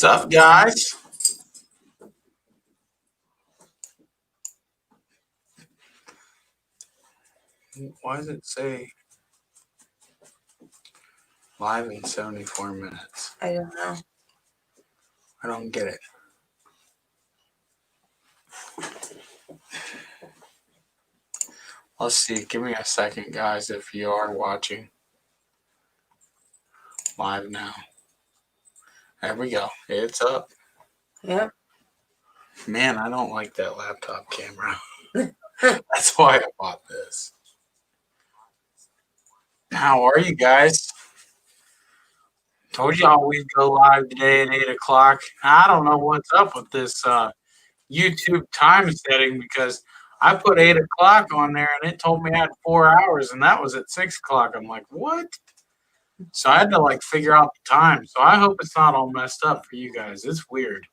What's up, guys? Why does it say live in 74 minutes? I don't know. I don't get it. Let's see. Give me a second, guys, if you are watching live now. There we go. It's up. Yep. Man, I don't like that laptop camera. That's why I bought this. How are you guys? Told y'all we'd go live today at 8 o'clock. I don't know what's up with this YouTube time setting because I put 8 o'clock on there and it told me I had 4 hours and that was at 6 o'clock. I'm like, what? So I had to like figure out the time. So I hope it's not all messed up for you guys. It's weird.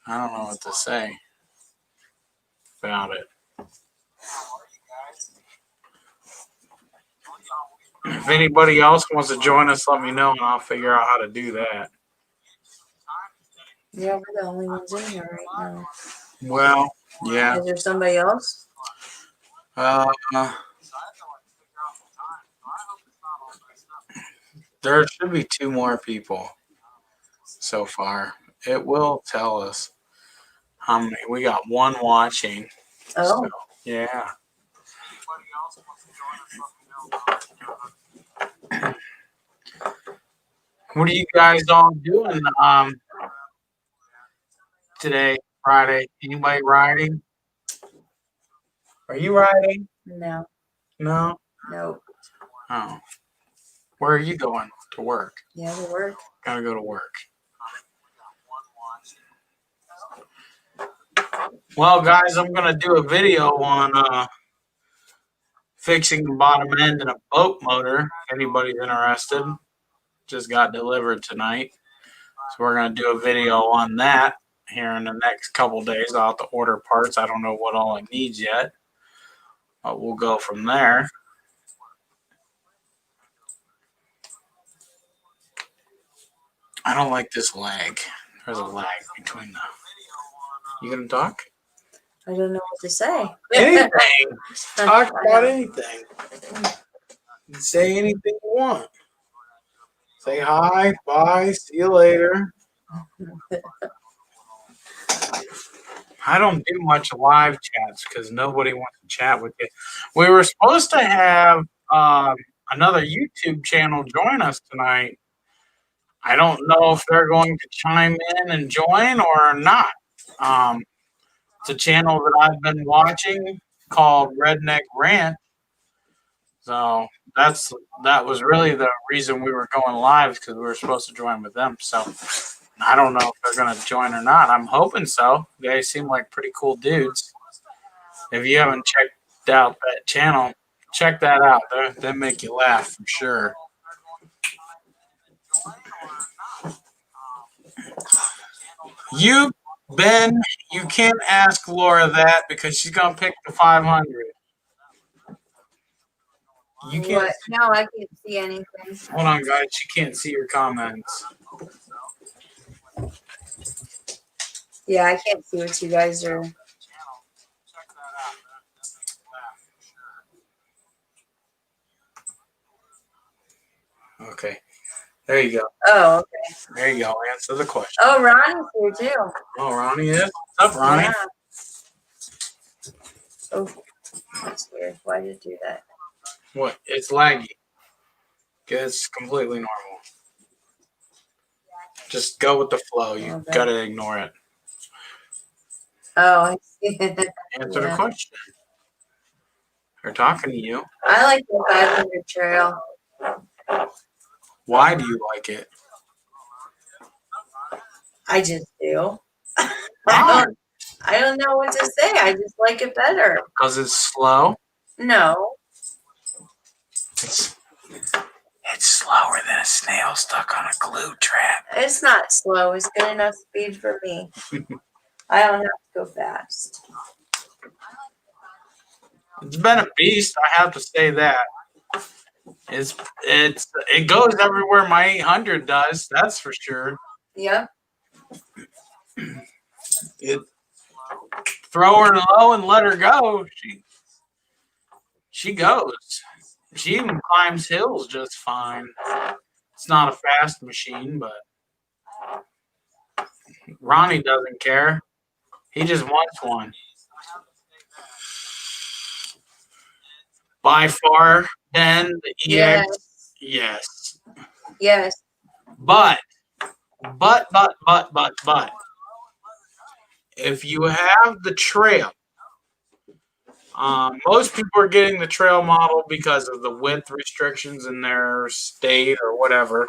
I don't know what to say about it. If anybody else wants to join us, let me know and I'll figure out how to do that. Yeah, we're the only ones in here right now. Well, yeah. Is there somebody else? There should be 2 more people so far. It will tell us how many. We got 1 watching. Oh. So, yeah. What are you guys all doing today, Friday? Anybody riding? Are you riding? No. No? Nope. Oh. Where are you going? To work? Yeah, to work. Gotta go to work. Well, guys, I'm going to do a video on fixing the bottom end in a boat motor. If anybody's interested. Just got delivered tonight. So we're going to do a video on that here in the next couple days. I'll have to order parts. I don't know what all it needs yet. But we'll go from there. I don't like this lag. There's a lag between the... You going to talk? I don't know what to say. Anything. Talk about anything. Say anything you want. Say hi, bye, see you later. I don't do much live chats because nobody wants to chat with you. We were supposed to have another YouTube channel join us tonight. I don't know if they're going to chime in and join or not. It's a channel that I've been watching called Redneck Ranch. So that was really the reason we were going live because we were supposed to join with them. So I don't know if they're going to join or not. I'm hoping so. They seem like pretty cool dudes. If you haven't checked out that channel, check that out. They make you laugh for sure. Ben, you can't ask Laura that because she's going to pick the 500. You can't. What? No, I can't see anything. Hold on, guys. She can't see your comments. Yeah, I can't see what you guys are. Okay. There you go. Oh, okay. There you go. Answer the question. Oh, Ronnie's here too. Oh, Ronnie is? What's up, Ronnie? Yeah. Oh, that's weird. Why did it do that? What? It's laggy. It's completely normal. Just go with the flow. You gotta ignore it. Oh, I see. Answer the question. They're talking to you. I like the 500 trail. Why do you like it? I just do. I don't know what to say. I just like it better. Because it's slow? No. It's slower than a snail stuck on a glue trap. It's not slow. It's good enough speed for me. I don't have to go fast. It's been a beast, I have to say that. It goes everywhere my 800 does, that's for sure. Yep. Throw her low and let her go. She goes. She even climbs hills just fine. It's not a fast machine, but Ronnie doesn't care. He just wants one. By far, then the EX. Yes. Yes. But. If you have the trail, most people are getting the trail model because of the width restrictions in their state or whatever.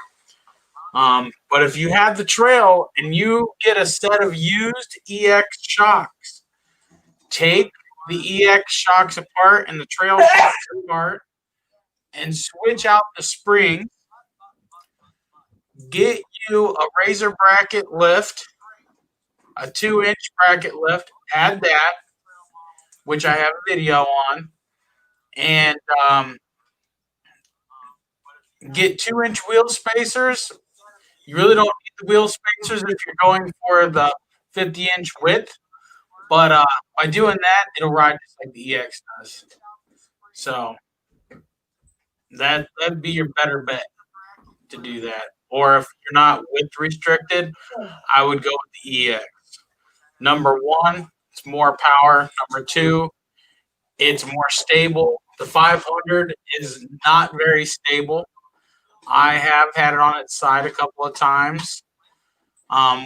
But if you have the trail and you get a set of used EX shocks, take the EX shocks apart and the trail shocks apart and switch out the springs. Get you a razor bracket lift, a 2-inch bracket lift, add that, which I have a video on, and get 2-inch wheel spacers. You really don't need the wheel spacers if you're going for the 50-inch width, but by doing that, it'll ride just like the EX does. So that'd be your better bet to do that. Or if you're not width restricted, I would go with the EX. Number one, it's more power. Number two, it's more stable. The 500 is not very stable. I have had it on its side a couple of times,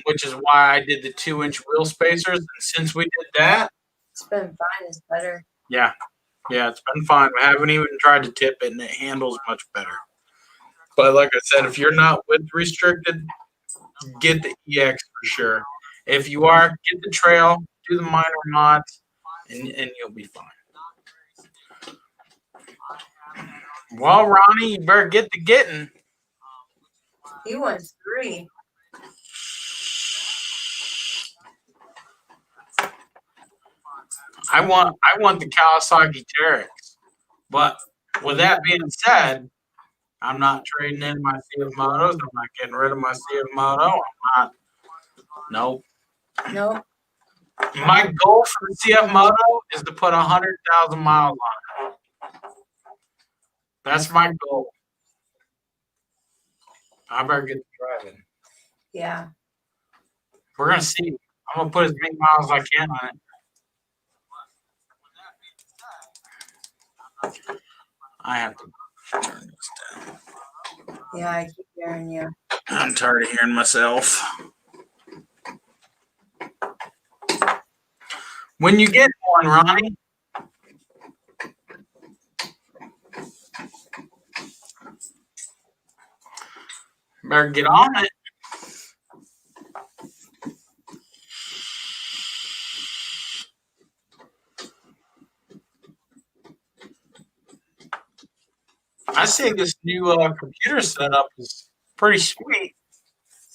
which is why I did the 2-inch wheel spacers. And since we did that, it's been fine. It's better. Yeah, it's been fine. I haven't even tried to tip it, and it handles much better. But like I said, if you're not width restricted, get the EX for sure. If you are, get the trail, do the minor mods, and you'll be fine. Well, Ronnie, you better get to getting. He wants 3. I want the Kawasaki Teryx. But with that being said, I'm not trading in my CF Motos. I'm not getting rid of my CF Moto. I'm not. Nope. Nope. My goal for the CF Moto is to put 100,000 miles on it. That's my goal. I better get to driving. Yeah. We're going to see. I'm going to put as many miles as I can on it. I have to turn this down. Yeah, I keep hearing you. I'm tired of hearing myself. When you get one, Ronnie, better get on it. I say this new computer setup is pretty sweet.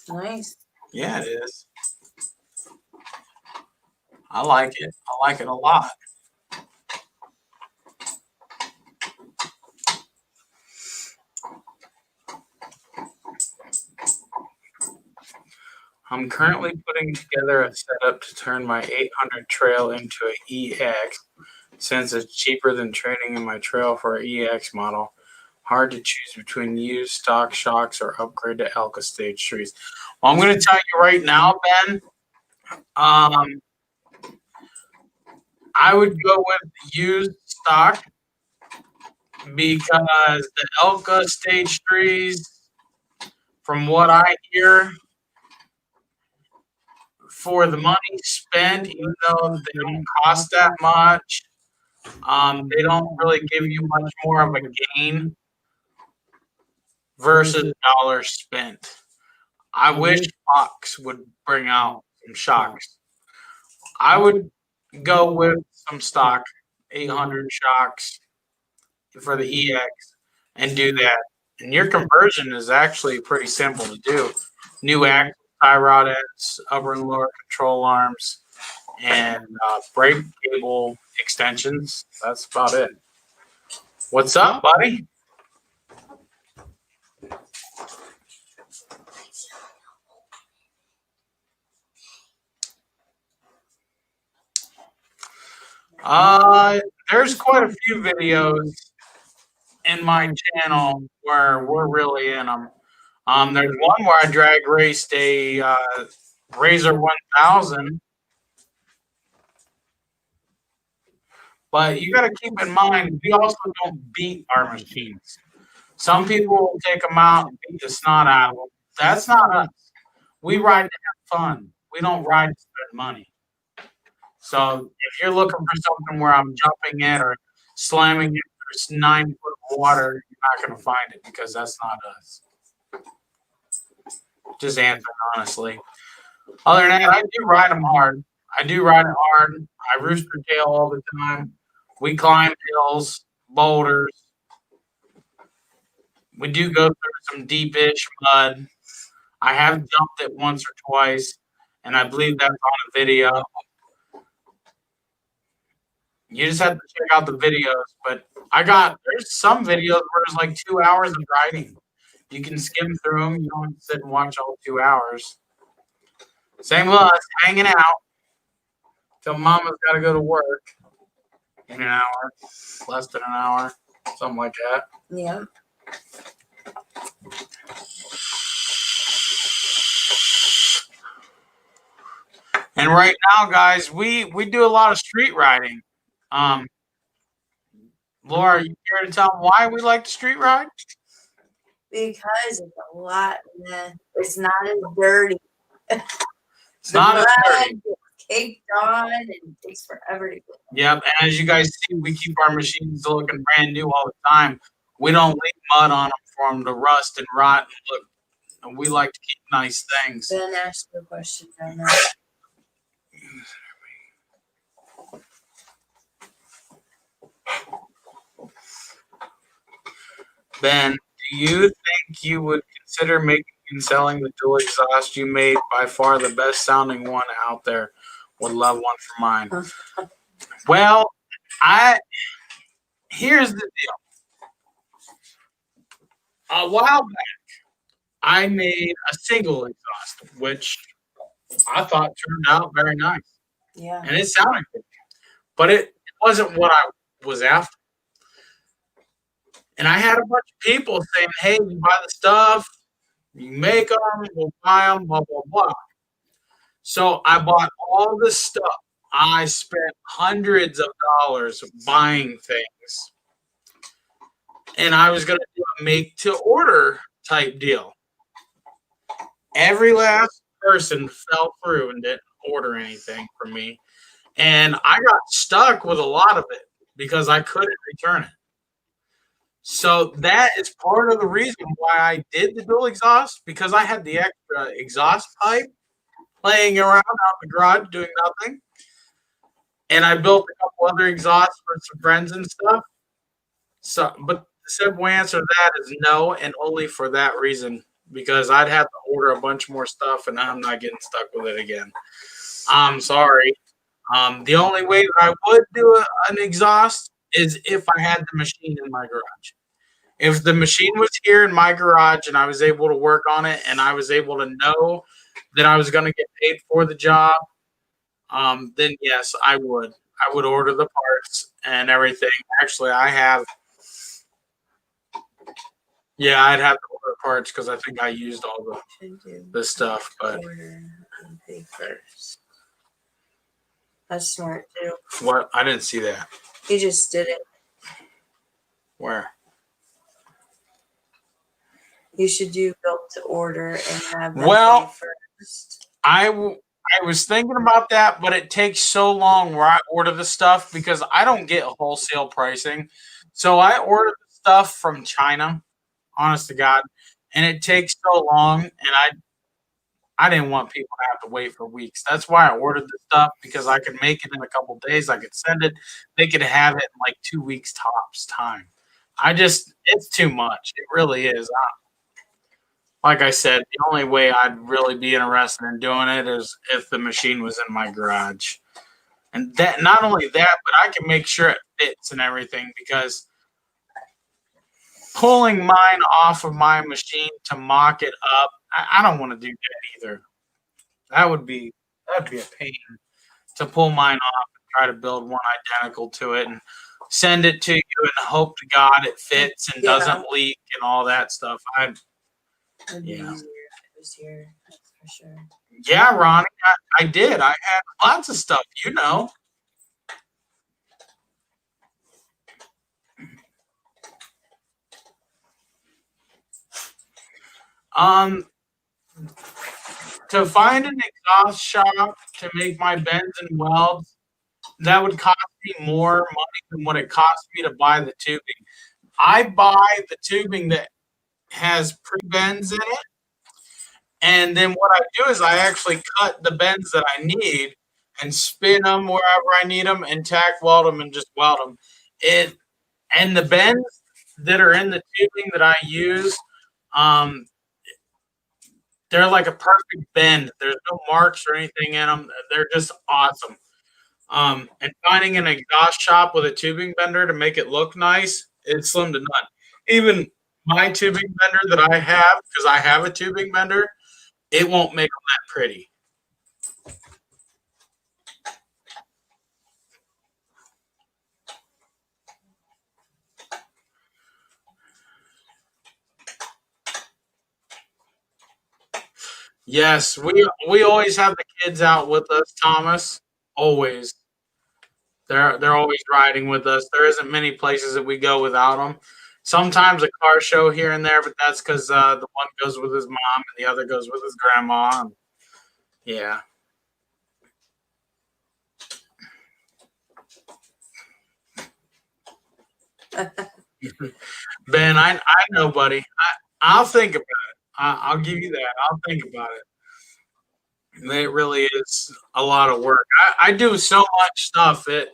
Nice. Yeah, it is. I like it. I like it a lot. I'm currently putting together a setup to turn my 800 trail into an EX, since it's cheaper than trading in my trail for an EX model. Hard to choose between used stock shocks or upgrade to Elka stage trees. Well, I'm going to tell you right now, Ben, I would go with used stock because the Elka stage trees, from what I hear, for the money spent, even though they don't cost that much, they don't really give you much more of a gain versus dollars spent. I wish Fox would bring out some shocks. I would go with some stock 800 shocks for the EX and do that. And your conversion is actually pretty simple to do. New axle, tie rod ends, upper and lower control arms, and brake cable extensions. That's about it. What's up, buddy? There's quite a few videos in my channel where we're really in them. There's one where I drag raced a Razor 1000. But you got to keep in mind, we also don't beat our machines. Some people will take them out and beat the snot out of them. That's not us. We ride to have fun. We don't ride to spend money. So if you're looking for something where I'm jumping in or slamming it through 9 foot of water, you're not going to find it because that's not us. Just answering honestly. Other than that, I do ride them hard. I do ride it hard. I rooster tail all the time. We climb hills, boulders. We do go through some deep-ish mud. I have jumped it once or twice, and I believe that's on a video. You just have to check out the videos, but there's some videos where it's like 2 hours of riding. You can skim through them. You don't sit and watch all 2 hours. Same with us, hanging out till mama's got to go to work in an hour, less than an hour, something like that. Yeah. And right now, guys, we do a lot of street riding. Laura, you care to tell them why we like to street ride? Because it's a lot, it's not as dirty. It's not as dirty. Caked on and it takes forever to get. Yep, and as you guys see, we keep our machines looking brand new all the time. We don't leave mud on them for them to rust and rot and look. And we like to keep nice things. Ben asked the question on that. Ben, do you think you would consider making and selling the dual exhaust you made? By far the best sounding one out there. Would love one for mine. Well, here's the deal. A while back, I made a single exhaust, which I thought turned out very nice. Yeah. And it sounded good. But it wasn't what I was after. And I had a bunch of people saying, hey, you buy the stuff, you make them, we'll buy them, blah, blah, blah. So I bought all this stuff. I spent hundreds of dollars buying things. And I was going to do a make-to-order type deal. Every last person fell through and didn't order anything from me. And I got stuck with a lot of it because I couldn't return it. So that is part of the reason why I did the dual exhaust, because I had the extra exhaust pipe laying around out in the garage doing nothing. And I built a couple other exhausts for some friends and stuff. So, but the simple answer to that is no, and only for that reason, because I'd have to order a bunch more stuff and I'm not getting stuck with it again. I'm sorry. The only way that I would do an exhaust is if I had the machine in my garage. If the machine was here in my garage and I was able to work on it and I was able to know that I was going to get paid for the job, then yes, I would. I would order the parts and everything. Actually, I'd have to order parts because I think I used all the stuff. But order and pay first. That's smart too. What? I didn't see that. You just did it. Where? You should do built to order and have them Well, pay first. I was thinking about that, but it takes so long where I order the stuff because I don't get wholesale pricing. So I order the stuff from China, honest to God, and it takes so long, and I didn't want people to have to wait for weeks. That's why I ordered the stuff, because I could make it in a couple days. I could send it. They could have it in like 2 weeks tops time. It's too much. It really is. Like I said, the only way I'd really be interested in doing it is if the machine was in my garage. And that, not only that, but I can make sure it fits and everything, because pulling mine off of my machine to mock it up, I don't want to do that either. That'd be a pain to pull mine off and try to build one identical to it and send it to you and hope to God it fits and doesn't leak and all that stuff. It'd be easier if it was here, that's for sure. Yeah, Ronnie, I did. I had lots of stuff, you know. To find an exhaust shop to make my bends and welds, that would cost me more money than what it cost me to buy the tubing. I buy the tubing that has pre-bends in it, and then what I do is I actually cut the bends that I need and spin them wherever I need them and tack weld them and just weld them. And the bends that are in the tubing that I use, they're like a perfect bend. There's no marks or anything in them. They're just awesome. And finding an exhaust shop with a tubing bender to make it look nice, it's slim to none. Even my tubing bender that I have, because I have a tubing bender, it won't make them that pretty. Yes, we always have the kids out with us, Thomas. Always. They're always riding with us. There isn't many places that we go without them. Sometimes a car show here and there, but that's because the one goes with his mom and the other goes with his grandma. And, yeah. Ben, I know, buddy. I'll think about it. I'll give you that. I'll think about it. It really is a lot of work. I do so much stuff that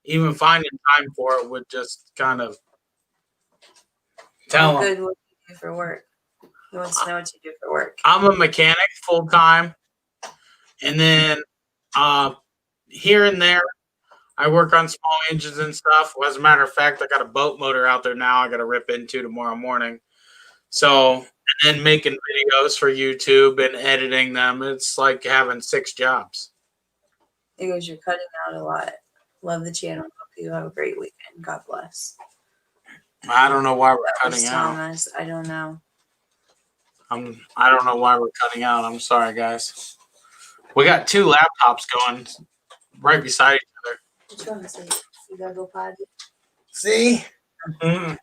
even finding time for it would just kind of tell How them. good what you do for work? Who wants to know what you do for work? I'm a mechanic full time, and then here and there, I work on small engines and stuff. Well, as a matter of fact, I got a boat motor out there now. I got to rip into tomorrow morning. So, and then making videos for YouTube and editing them. It's like having 6 jobs. Because you're cutting out a lot. Love the channel. Hope you have a great weekend. God bless. I don't know why we're cutting out. Thomas, I don't know. I don't know why we're cutting out. I'm sorry, guys. We got 2 laptops going right beside each other. Which one is it? You gotta go potty. See? Yeah,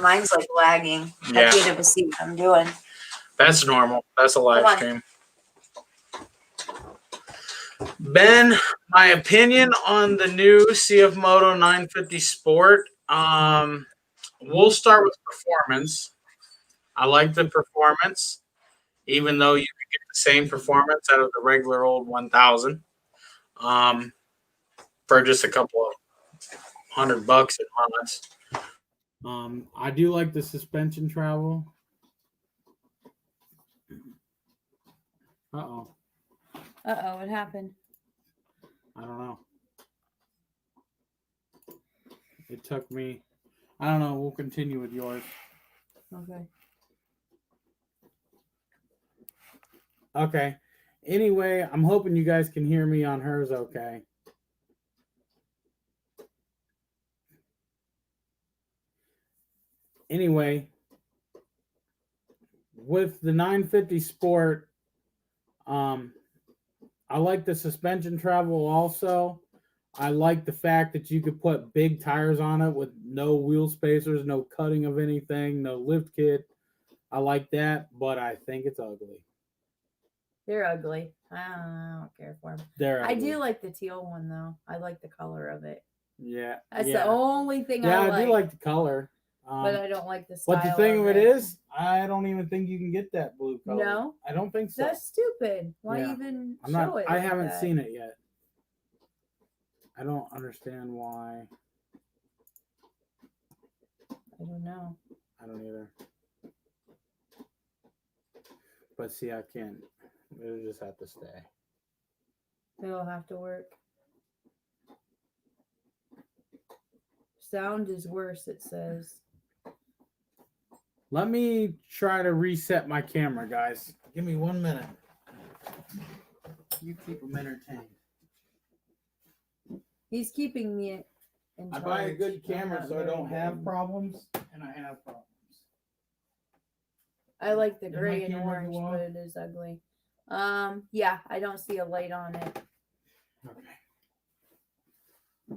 mine's like lagging. Yeah. I can't even see what I'm doing. That's normal. That's a live stream. Ben, my opinion on the new CF Moto 950 Sport. We'll start with performance. I like the performance, even though you could get the same performance out of the regular old 1000 for just a couple of $100 in months. I do like the suspension travel. Uh-oh. What happened? I don't know. It took me. I don't know. We'll continue with yours. Okay. Okay. Anyway, I'm hoping you guys can hear me on hers okay. Anyway, with the 950 Sport, I like the suspension travel also. I like the fact that you could put big tires on it with no wheel spacers, no cutting of anything, no lift kit. I like that, but I think it's ugly. They're ugly. I don't care for them. They're ugly. I do like the teal one though. I like the color of it. Yeah. That's the only thing I like. Yeah, I do like the color. But I don't like the style. But the thing of it is, I don't even think you can get that blue color. No? I don't think so. That's stupid. Why even show it? I haven't seen it yet. I don't understand why. I don't know. I don't either. But see, I can't. It'll just have to stay. It'll have to work. Sound is worse, it says. Let me try to reset my camera, guys. Give me 1 minute. You keep them entertained. He's keeping me in I charge. buy a good I'm camera not so I very don't have good. problems, and I have problems. I like the Did my gray and camera orange, go off? but it is ugly. Yeah, I don't see a light on it. Okay.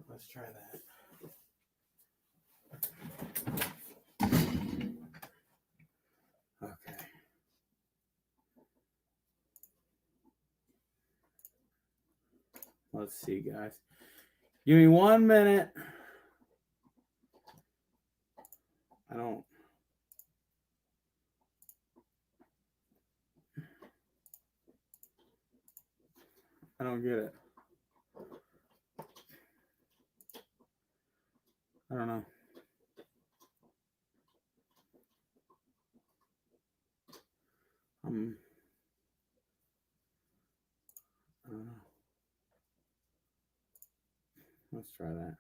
Let's try that. Okay. Let's see, guys. Give me 1 minute. I don't get it. I don't know. I don't know. Let's try that.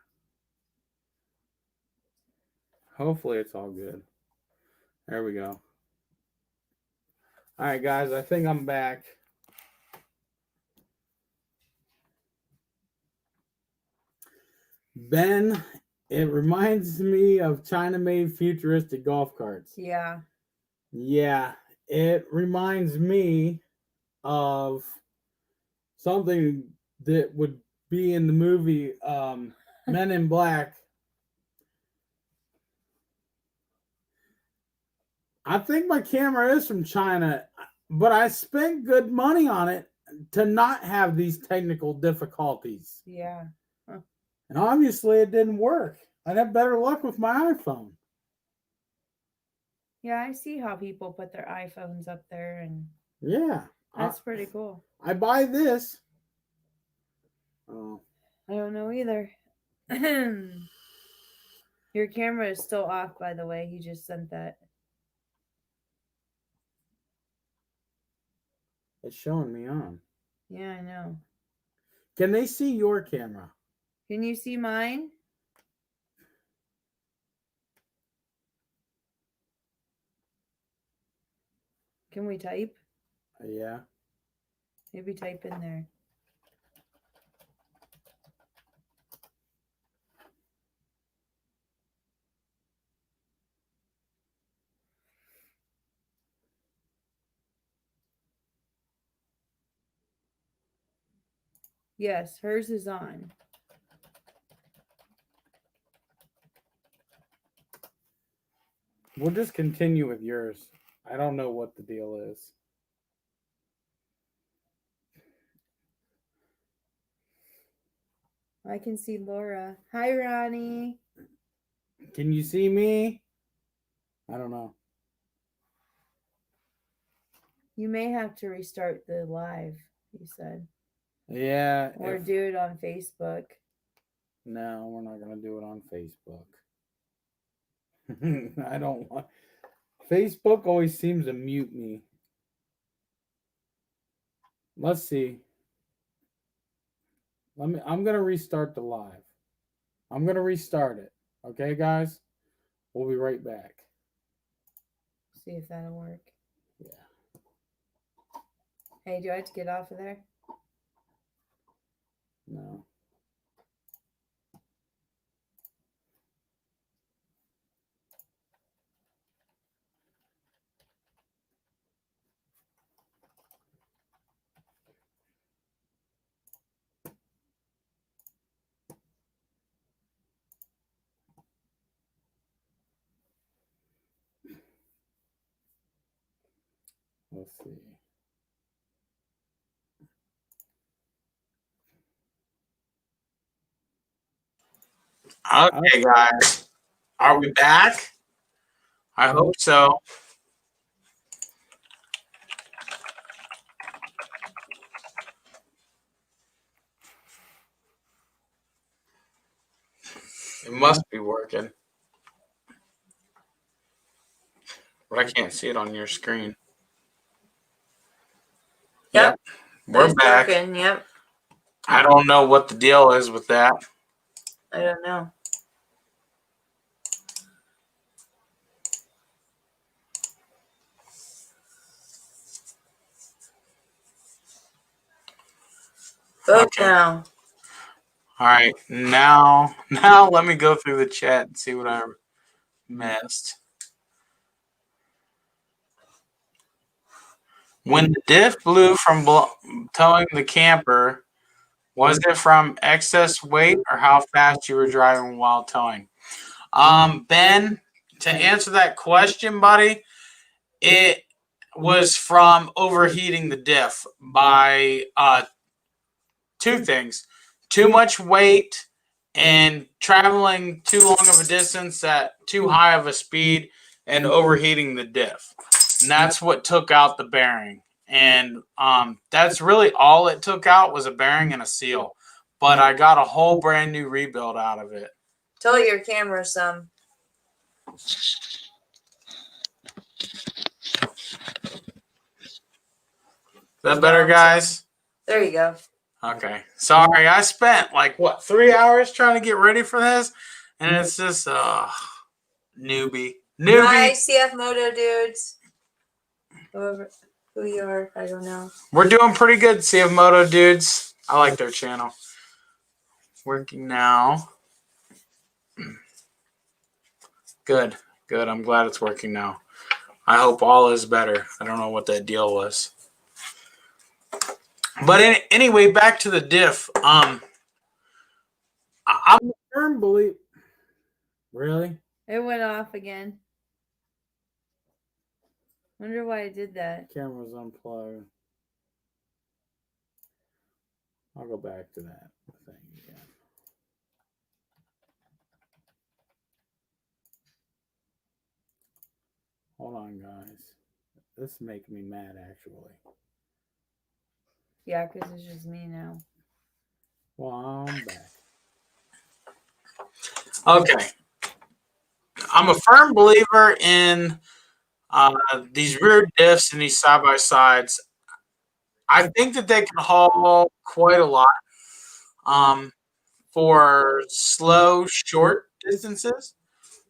Hopefully it's all good. There we go. All right, guys, I think I'm back. Ben, it reminds me of China-made futuristic golf carts. Yeah. Yeah, it reminds me of something that would be in the movie Men in Black. I think my camera is from China, but I spent good money on it to not have these technical difficulties. Yeah. Huh. And obviously it didn't work. I'd have better luck with my iPhone. Yeah, I see how people put their iPhones up there, and Yeah. that's pretty cool. I buy this. Oh. I don't know either. Your camera is still off, by the way. He just sent that. It's showing me on. Yeah, I know. Can they see your camera? Can you see mine? Can we type? Yeah. Maybe type in there. Yes, hers is on. We'll just continue with yours. I don't know what the deal is. I can see Laura. Hi, Ronnie. Can you see me? I don't know. You may have to restart the live, he said. Yeah. Or do it on Facebook. No, we're not going to do it on Facebook. I don't want. Facebook always seems to mute me. Let's see. I'm going to restart the live. I'm going to restart it. Okay, guys? We'll be right back. See if that'll work. Yeah. Hey, do I have to get off of there? No. Let's see. Okay, guys. Are we back? I hope so. It must be working. But I can't see it on your screen. Yep. We're It's back. working. Yep. I don't know what the deal is with that. I don't know. Vote now. All right, now let me go through the chat and see what I missed. When the diff blew from towing the camper, was it from excess weight or how fast you were driving while towing? Ben, to answer that question, buddy, it was from overheating the diff by two things: too much weight and traveling too long of a distance at too high of a speed and overheating the diff. And that's what took out the bearing. And that's really all it took out was a bearing and a seal. But I got a whole brand new rebuild out of it. Tilt your camera some. Is that better, guys? There you go. Okay. Sorry, I spent like, what, 3 hours trying to get ready for this? And it's just, newbie. Hi, CF Moto dudes. Who you are, I don't know. We're doing pretty good, CF Moto dudes. I like their channel. Working now. Good. Good. I'm glad it's working now. I hope all is better. I don't know what that deal was. But anyway, back to the diff. I'm a firm believer. Really? It went off again. Wonder why I did that. Camera's unplugged. I'll go back to that thing again. Hold on, guys. This is making me mad, actually. Yeah, because it's just me now. Well, I'm back. Okay. I'm a firm believer in these rear diffs and these side-by-sides. I think that they can haul quite a lot for slow, short distances.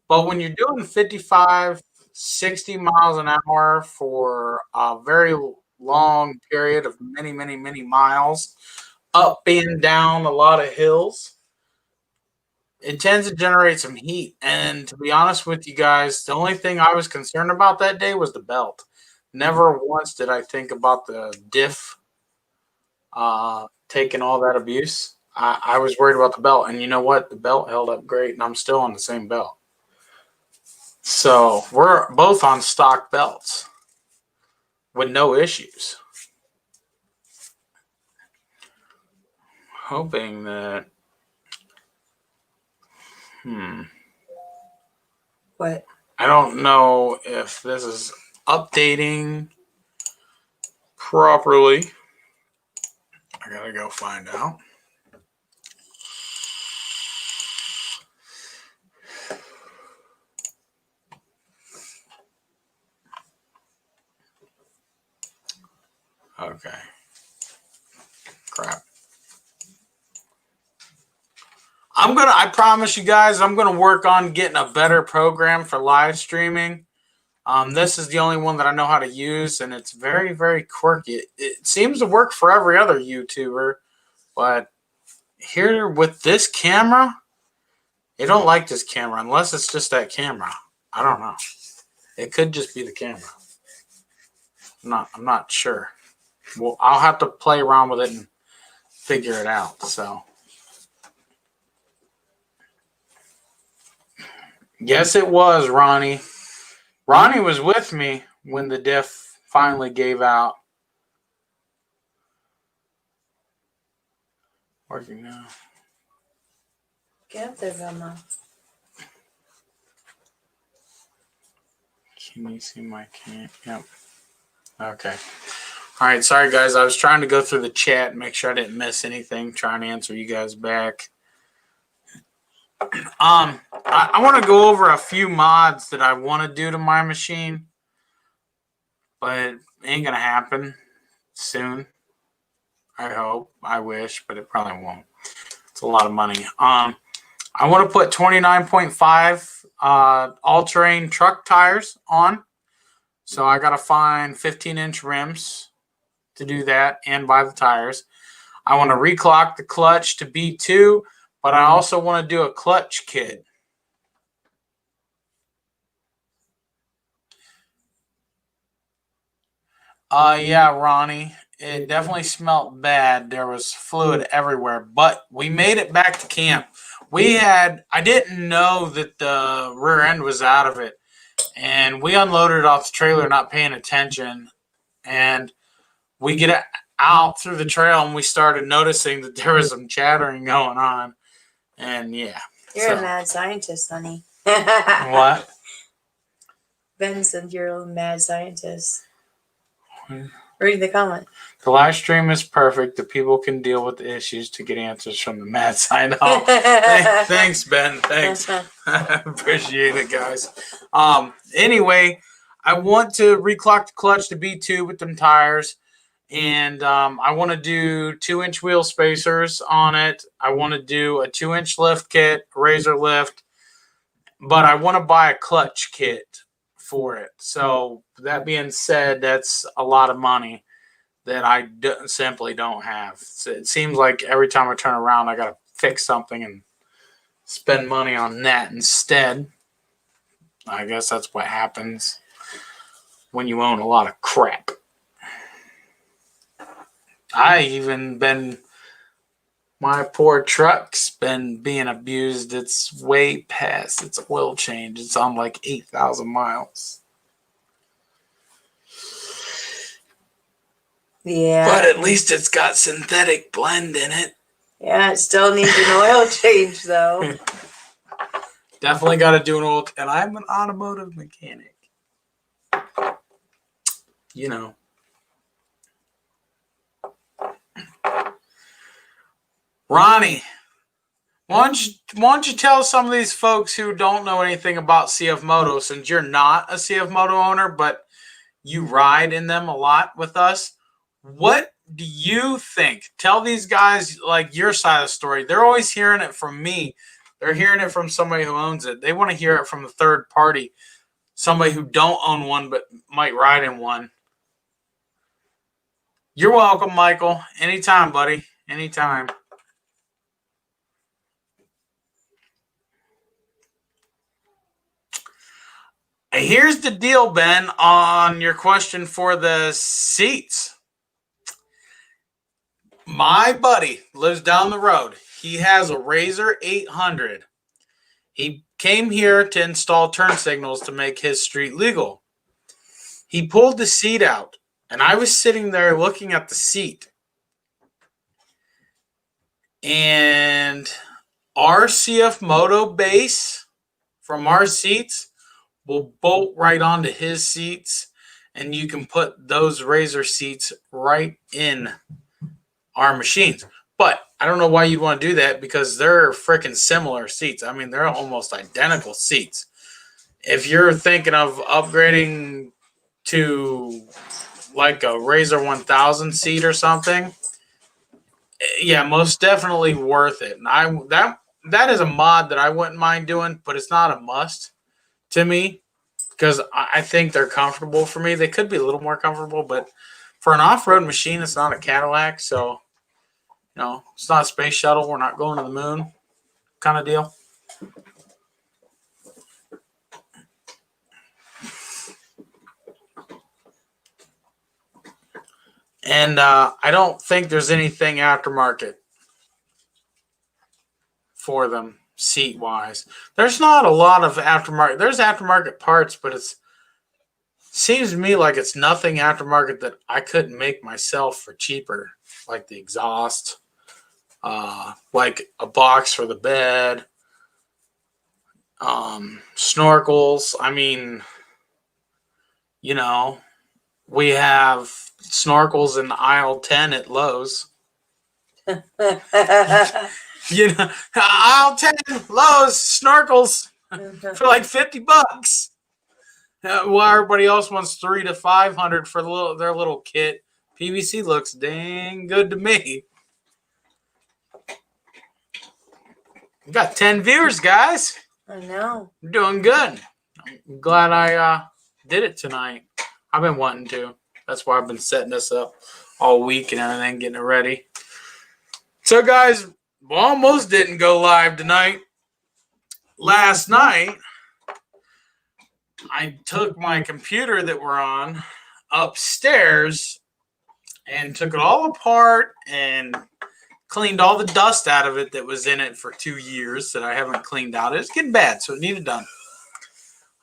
But when you're doing 55, 60 miles an hour for a very long period of many, many, many miles, up and down a lot of hills, it tends to generate some heat. And to be honest with you guys, the only thing I was concerned about that day was the belt. Never once did I think about the diff taking all that abuse. I was worried about the belt. And you know what? The belt held up great, and I'm still on the same belt. So we're both on stock belts with no issues. Hoping that What? I don't know if this is updating properly. I gotta go find out. Okay. Crap. I promise you guys, I'm gonna work on getting a better program for live streaming. This is the only one that I know how to use, and it's very, very quirky. It seems to work for every other YouTuber, but here with this camera, they don't like this camera unless it's just that camera. I don't know. It could just be the camera. I'm not sure. Well, I'll have to play around with it and figure it out. So, yes, it was Ronnie. Ronnie was with me when the diff finally gave out. Working now. Get up there, Velma. Can you see my can? Yep. Okay. All right. Sorry, guys. I was trying to go through the chat and make sure I didn't miss anything. Trying to answer you guys back. I want to go over a few mods that I want to do to my machine, but it ain't gonna happen soon. I hope. I wish, but it probably won't. It's a lot of money. I want to put 29.5 all-terrain truck tires on. So I got to find 15-inch rims to do that and buy the tires. I want to reclock the clutch to B2, but I also want to do a clutch kit. Yeah, Ronnie. It definitely smelled bad. There was fluid everywhere, but we made it back to camp. I didn't know that the rear end was out of it, and we unloaded it off the trailer, not paying attention. And we get out through the trail, and we started noticing that there was some chattering going on. And yeah. You're a mad scientist, honey. What? Ben said you're a mad scientist. Read the comment. The live stream is perfect. The people can deal with the issues to get answers from the mad side. Oh, thanks, Ben. Thanks. Appreciate it, guys. Anyway, I want to reclock the clutch to B2 with them tires. And I want to do 2-inch wheel spacers on it. I want to do a 2-inch lift kit, razor lift. But I want to buy a clutch kit for it. So that being said, that's a lot of money that I simply don't have. So it seems like every time I turn around, I got to fix something and spend money on that instead. I guess that's what happens when you own a lot of crap. My poor truck's been being abused. It's way past its oil change. It's on like 8,000 miles. Yeah. But at least it's got synthetic blend in it. Yeah, it still needs an oil change, though. Definitely got to do an oil. And I'm an automotive mechanic. You know. Ronnie, why don't you tell some of these folks who don't know anything about CF Moto, since you're not a CF Moto owner, but you ride in them a lot with us, what do you think? Tell these guys like your side of the story. They're always hearing it from me. They're hearing it from somebody who owns it. They want to hear it from a third party, somebody who don't own one but might ride in one. You're welcome, Michael. Anytime, buddy. Anytime. Here's the deal, Ben, on your question for the seats. My buddy lives down the road. He has a Razor 800. He came here to install turn signals to make his street legal. He pulled the seat out, and I was sitting there looking at the seat. And our CF Moto base from our seats will bolt right onto his seats, and you can put those Razor seats right in our machines. But I don't know why you'd want to do that, because they're freaking similar seats. I mean, they're almost identical seats. If you're thinking of upgrading to like a Razor 1000 seat or something, yeah, most definitely worth it. And that is a mod that I wouldn't mind doing, but it's not a must to me, because I think they're comfortable for me. They could be a little more comfortable, but for an off-road machine, it's not a Cadillac, so it's not a space shuttle. We're not going to the moon kind of deal. And I don't think there's anything aftermarket for them seat-wise. There's not a lot of aftermarket. There's aftermarket parts, but it seems to me like it's nothing aftermarket that I couldn't make myself for cheaper, like the exhaust, like a box for the bed, snorkels. I mean, we have snorkels in aisle 10 at Lowe's. Aisle 10 Lowe's snorkels for like $50. While everybody else wants $300 to $500 for their little kit. PVC looks dang good to me. We got 10 viewers, guys. I know. We're doing good. I'm glad I did it tonight. I've been wanting to. That's why I've been setting this up all week and everything, getting it ready. So, guys, almost didn't go live tonight. Last night, I took my computer that we're on upstairs and took it all apart and cleaned all the dust out of it that was in it for 2 years that I haven't cleaned out. It's getting bad, so it needed done.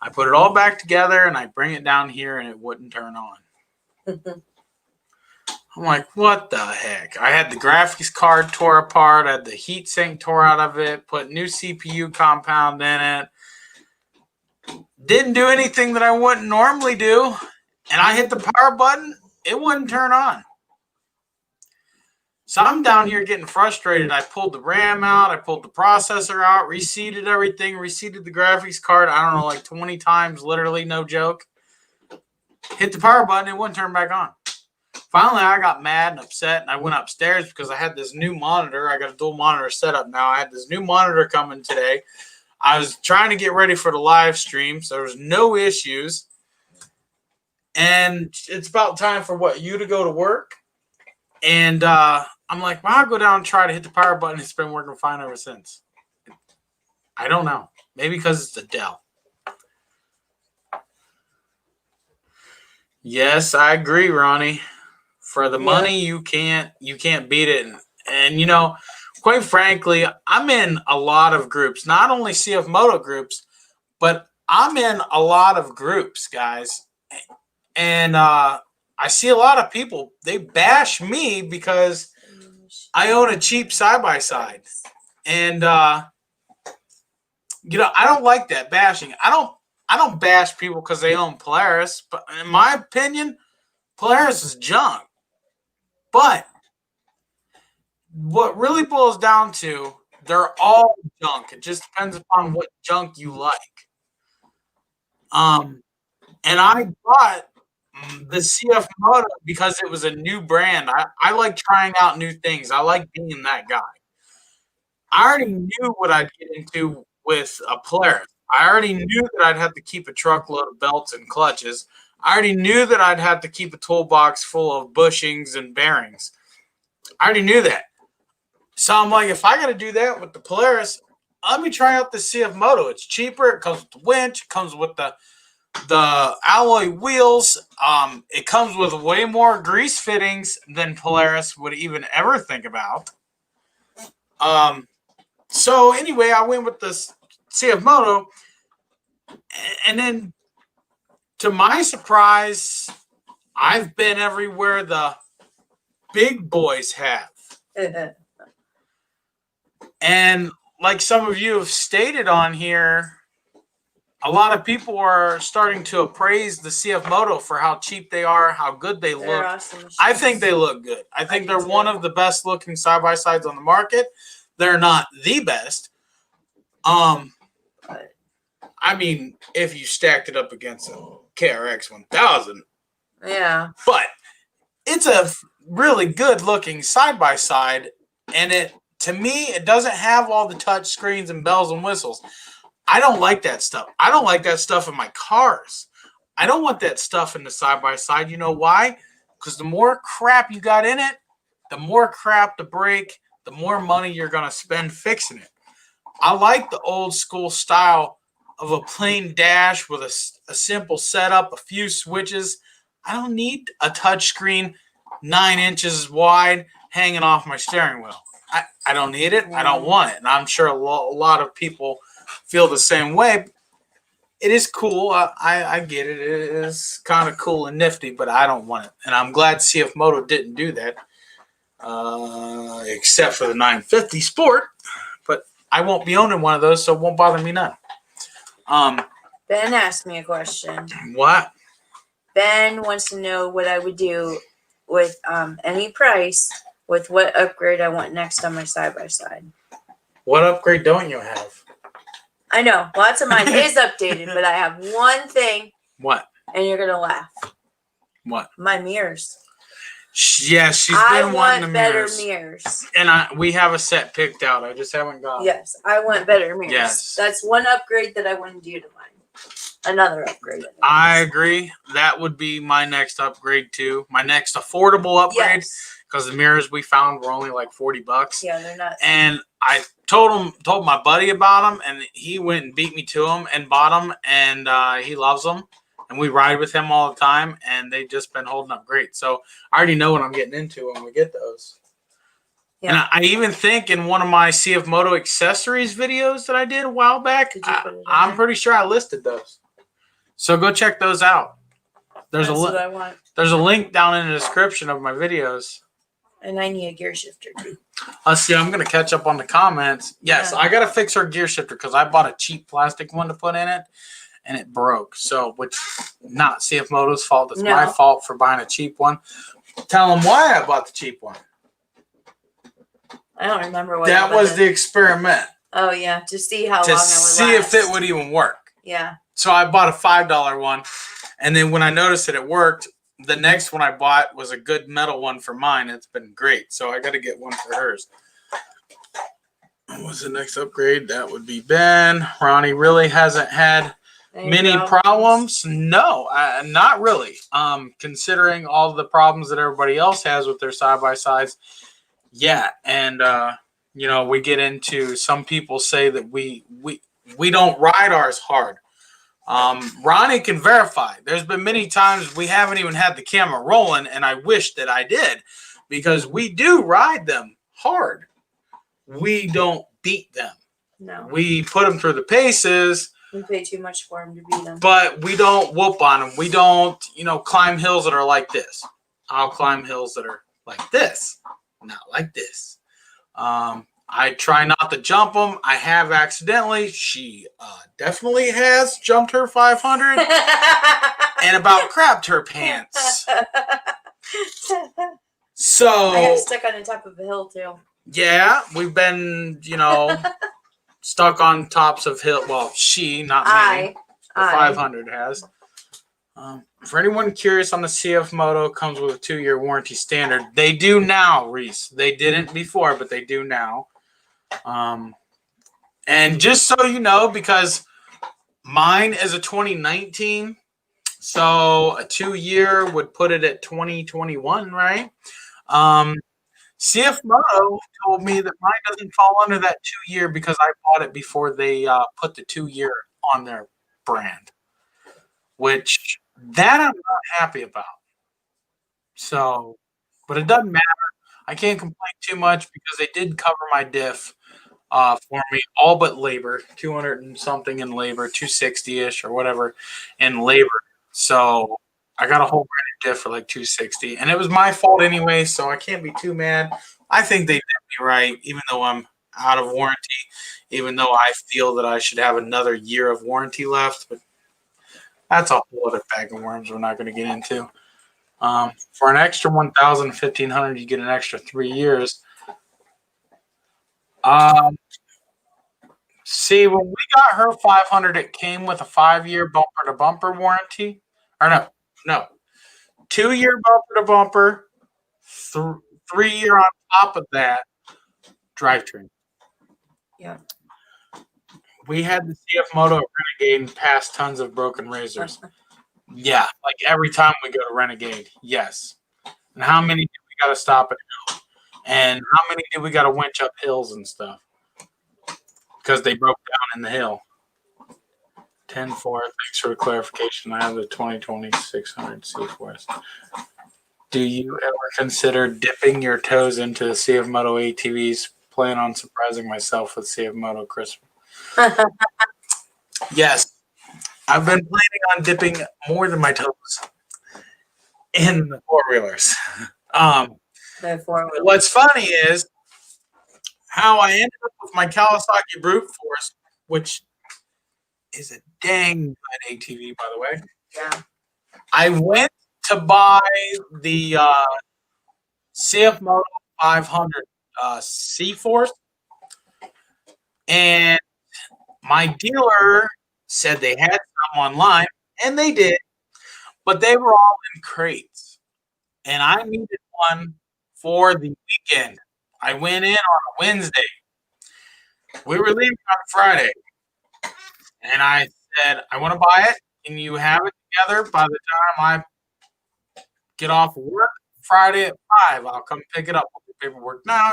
I put it all back together and I bring it down here and it wouldn't turn on. I'm like, what the heck? I had the graphics card tore apart. I had the heat sink tore out of it. Put new CPU compound in it. Didn't do anything that I wouldn't normally do. And I hit the power button. It wouldn't turn on. So I'm down here getting frustrated. I pulled the RAM out. I pulled the processor out. Reseated everything. Reseated the graphics card. I don't know, like 20 times. Literally, no joke. Hit the power button. It wouldn't turn back on. Finally, I got mad and upset, and I went upstairs because I had this new monitor. I got a dual monitor setup now. I had this new monitor coming today. I was trying to get ready for the live stream, so there was no issues. And it's about time for you to go to work. And I'm like, well, I'll go down and try to hit the power button. It's been working fine ever since. I don't know. Maybe because it's a Dell. Yes, I agree, Ronnie. For the money, you can't beat it. And you know, quite frankly, I'm in a lot of groups, not only CF Moto groups, but I'm in a lot of groups, guys. And I see a lot of people, they bash me because I own a cheap side-by-side. And you know, I don't like that bashing. I don't bash people because they own Polaris, but in my opinion, Polaris is junk. But what really boils down to, they're all junk. It just depends upon what junk you like. And I bought the CF Moto because it was a new brand. I like trying out new things. I like being that guy. I already knew what I'd get into with a Polaris. I already knew that I'd have to keep a truckload of belts and clutches. I already knew that I'd have to keep a toolbox full of bushings and bearings. I already knew that. So I'm like, if I got to do that with the Polaris, let me try out the CF Moto. It's cheaper. It comes with the winch. It comes with the alloy wheels. It comes with way more grease fittings than Polaris would even ever think about. So anyway, I went with the CF Moto, and then to my surprise, I've been everywhere the big boys have. And like some of you have stated on here, a lot of people are starting to appraise the CF Moto for how cheap they are, how good they look. Awesome. I think they look good. I think they're one of the best looking side-by-sides on the market. They're not the best. I mean, if you stacked it up against a KRX 1000. Yeah. But it's a really good looking side-by-side, and to me, it doesn't have all the touch screens and bells and whistles. I don't like that stuff. I don't like that stuff in my cars. I don't want that stuff in the side-by-side. You know why? Because the more crap you got in it, the more crap to break, the more money you're going to spend fixing it. I like the old school style of a plain dash with a simple setup, a few switches. I don't need a touch screen 9 inches wide hanging off my steering wheel. I don't need it. I don't want it. And I'm sure a lot of people feel the same way. It is cool. I get it. It is kind of cool and nifty, but I don't want it. And I'm glad CF Moto didn't do that, except for the 950 Sport. But I won't be owning one of those, so it won't bother me none. Ben asked me a question. What? Ben wants to know what I would do with any price with what upgrade I want next on my side-by-side. What upgrade don't you have? I know. Lots of mine is updated, but I have one thing. What? And you're going to laugh. What? My mirrors. Yes, she's been wanting the better mirrors. mirrors. And we have a set picked out. I just haven't got it. Yes, I want better mirrors. Yes. That's one upgrade that I wouldn't do to mine. Another upgrade. I agree. That would be my next upgrade too. My next affordable upgrade. Yes. Because the mirrors we found were only like $40. Yeah, they're not. And I told my buddy about them, and he went and beat me to them and bought them, and he loves them. And we ride with him all the time, and they've just been holding up great. So I already know what I'm getting into when we get those. Yeah. And I even think in one of my CF Moto accessories videos that I did a while back, I'm pretty sure I listed those. So go check those out. There's a link down in the description of my videos. And I need a gear shifter too. Let's see. I'm going to catch up on the comments. Yes, yeah. I got to fix our gear shifter because I bought a cheap plastic one to put in it, and it broke. So, which not CF Moto's fault. It's my fault for buying a cheap one. Tell them why I bought the cheap one. I don't remember what that was. The experiment. Oh yeah, to see how long it would last. To see if it would even work. Yeah. So I bought a $5 one, and then when I noticed that it worked, the next one I bought was a good metal one for mine. It's been great. So I got to get one for hers. What's the next upgrade? That would be Ben. Ronnie really hasn't had many problems. No, not really. Considering all the problems that everybody else has with their side-by-sides. Yeah. And, you know, we get into, some people say that we don't ride ours hard. Ronnie can verify. There's been many times we haven't even had the camera rolling, and I wish that I did, because we do ride them hard. We don't beat them. No. We put them through the paces. We pay too much for them to beat them. But we don't whoop on them. We don't, you know, climb hills that are like this. I'll climb hills that are like this, not like this. I try not to jump them. I have accidentally. She definitely has jumped her 500 and about crapped her pants. So I got stuck on the top of a hill too. Yeah, we've been, you know, stuck on tops of hill. Well, she, not me. The 500 has. For anyone curious on the CF Moto, comes with a 2-year warranty standard. They do now, Reese. They didn't before, but they do now. And just so you know, because mine is a 2019, so a 2-year would put it at 2021, right? CF Moto told me that mine doesn't fall under that 2-year because I bought it before they put the 2-year on their brand, which that I'm not happy about. So, but it doesn't matter. I can't complain too much because they did cover my diff for me, all but labor, 200 and something in labor, 260-ish or whatever in labor. So I got a whole brand new diff for like 260, and it was my fault anyway, so I can't be too mad. I think they did me right, even though I'm out of warranty, even though I feel that I should have another year of warranty left. But that's a whole other bag of worms we're not going to get into. For an extra 1,000, 1,500, you get an extra 3 years. See, when we got her 500, it came with a 5-year bumper-to-bumper warranty. Or no. 2-year bumper-to-bumper, 3-year on top of that, drivetrain. Yeah. We had the CF Moto Renegade and passed tons of broken razors. Yeah, like every time we go to Renegade, yes. And how many do we got to stop at hill? And how many do we got to winch up hills and stuff? Because they broke down in the hill. 10-4, thanks for the clarification. I have the 2020 600 C4s. Do you ever consider dipping your toes into the CF Moto ATVs? Plan on surprising myself with CF Moto Christmas. Yes. I've been planning on dipping more than my toes in the four-wheelers. What's funny is how I ended up with my Kawasaki Brute Force, which is a dang good ATV, by the way. Yeah. I went to buy the CF Moto 500 C-Force, and my dealer said they had some online, and they did, but they were all in crates, and I needed one for the weekend. I went in on a Wednesday. We were leaving on Friday, and I said, I want to buy it. Can you have it together by the time I get off of work? Friday at 5, I'll come pick it up. I'll do paperwork now.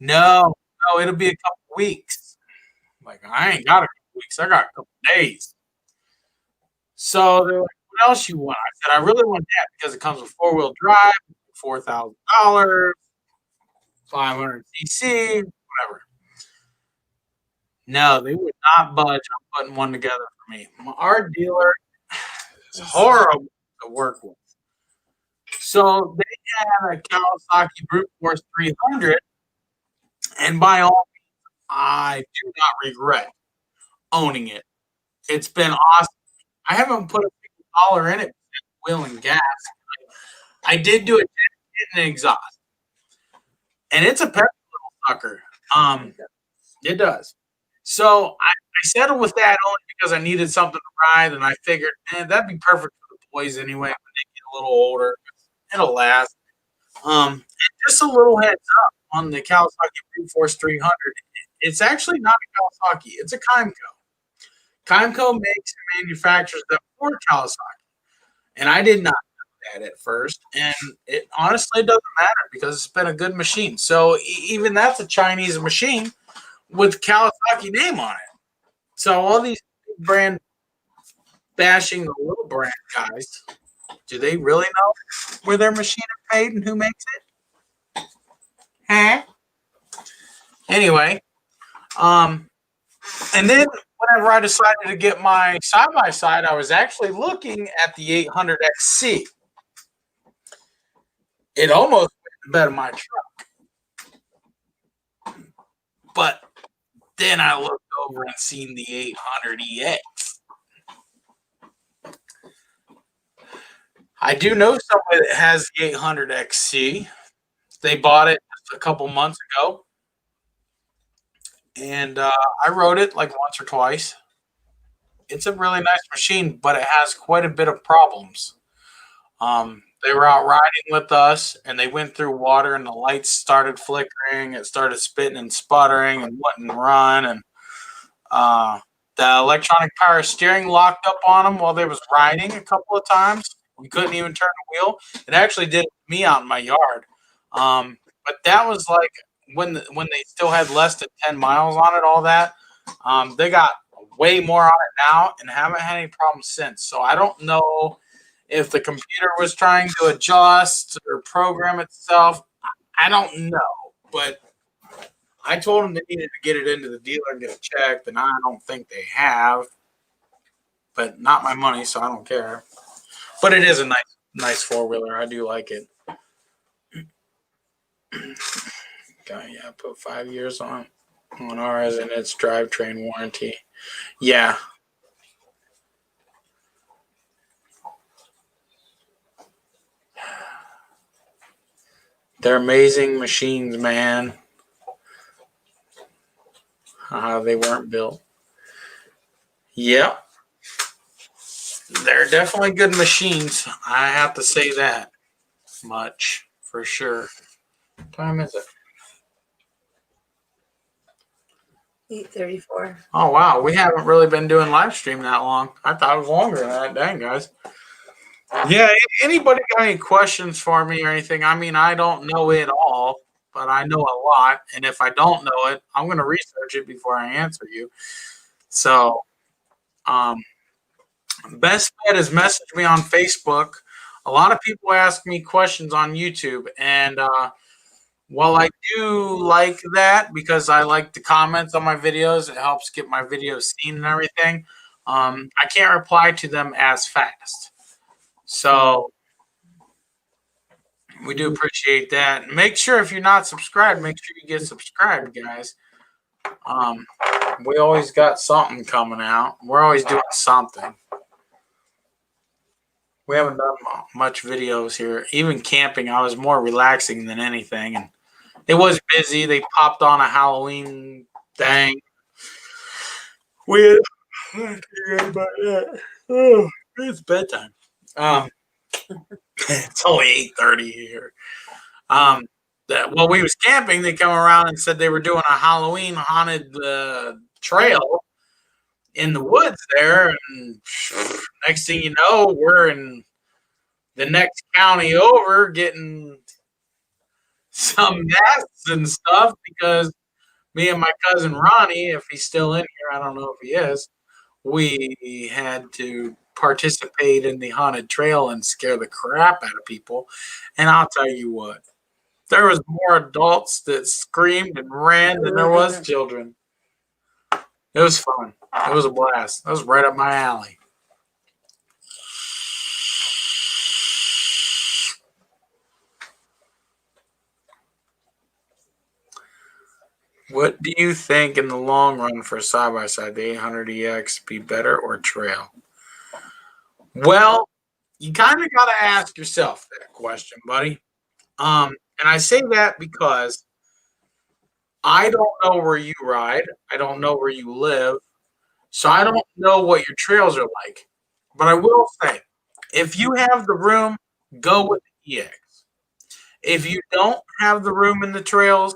No, no, it'll be a couple weeks. I'm like, I ain't got a couple weeks. I got a couple days. So they're like, what else you want? I said, I really want that because it comes with 4-wheel drive, $4,000, 500 cc, whatever. No, they would not budge on putting one together for me. Our dealer is horrible to work with. So they had a Kawasaki Brute Force 300, and by all means, I do not regret owning it. It's been awesome. I haven't put a single dollar in it except wheel and gas. I did do a hidden exhaust, and it's a peppy little sucker. It does. So I settled with that only because I needed something to ride, and I figured, man, that'd be perfect for the boys anyway when they get a little older. It'll last. And just a little heads up on the Kawasaki Brute Force 300. It's actually not a Kawasaki. It's a Kymco. Kymco makes and manufactures them for Kawasaki. And I did not know that at first. And it honestly doesn't matter because it's been a good machine. So even that's a Chinese machine with Kawasaki name on it. So all these big brand bashing the little brand guys, do they really know where their machine is made and who makes it? Huh? Anyway, and then whenever I decided to get my side-by-side, I was actually looking at the 800XC. It almost went in the bed of my truck. But then I looked over and seen the 800EX. I do know somebody that has the 800XC. They bought it just a couple months ago. And I rode it like once or twice. It's a really nice machine, but it has quite a bit of problems. They were out riding with us, and they went through water, and the lights started flickering. It started spitting and sputtering and wouldn't run. And the electronic power steering locked up on them while they was riding a couple of times. We couldn't even turn the wheel. It actually did me out in my yard. But that was like when they still had less than 10 miles on it, all that. They got way more on it now and haven't had any problems since. So I don't know if the computer was trying to adjust or program itself. I don't know. But I told them they needed to get it into the dealer and get it checked, and I don't think they have. But not my money, so I don't care. But it is a nice four-wheeler. I do like it. Okay, yeah, put 5 years on ours, and it's drivetrain warranty. Yeah. They're amazing machines, man. They weren't built. Yep. They're definitely good machines. I have to say that much for sure. What time is it? 8:34. Oh, wow. We haven't really been doing live stream that long. I thought it was longer than that. Dang, guys. Yeah, anybody got any questions for me or anything? I mean, I don't know it all, but I know a lot. And if I don't know it, I'm going to research it before I answer you. So, best bet is message me on Facebook. A lot of people ask me questions on YouTube. And while I do like that because I like the comments on my videos, it helps get my videos seen and everything, I can't reply to them as fast. So we do appreciate that. Make sure if you're not subscribed, make sure you get subscribed, guys. We always got something coming out. We're always doing something. We haven't done much videos here. Even camping, I was more relaxing than anything. And it was busy. They popped on a Halloween thing. It's bedtime. It's only 8:30 here. While we was camping, they come around and said they were doing a Halloween haunted trail in the woods there. And next thing you know, we're in the next county over getting some nests and stuff because Me and my cousin Ronnie, if he's still in here, I don't know if he is, we had to participate in the haunted trail and scare the crap out of people. And I'll tell you what, there was more adults that screamed and ran than there was children. It was fun. It was a blast. That was right up my alley. What do you think in the long run for side-by-side, the 800EX be better or trail? Well, you kind of got to ask yourself that question, buddy. And I say that because I don't know where you ride. I don't know where you live. So I don't know what your trails are like. But I will say, if you have the room, go with the EX. If you don't have the room in the trails,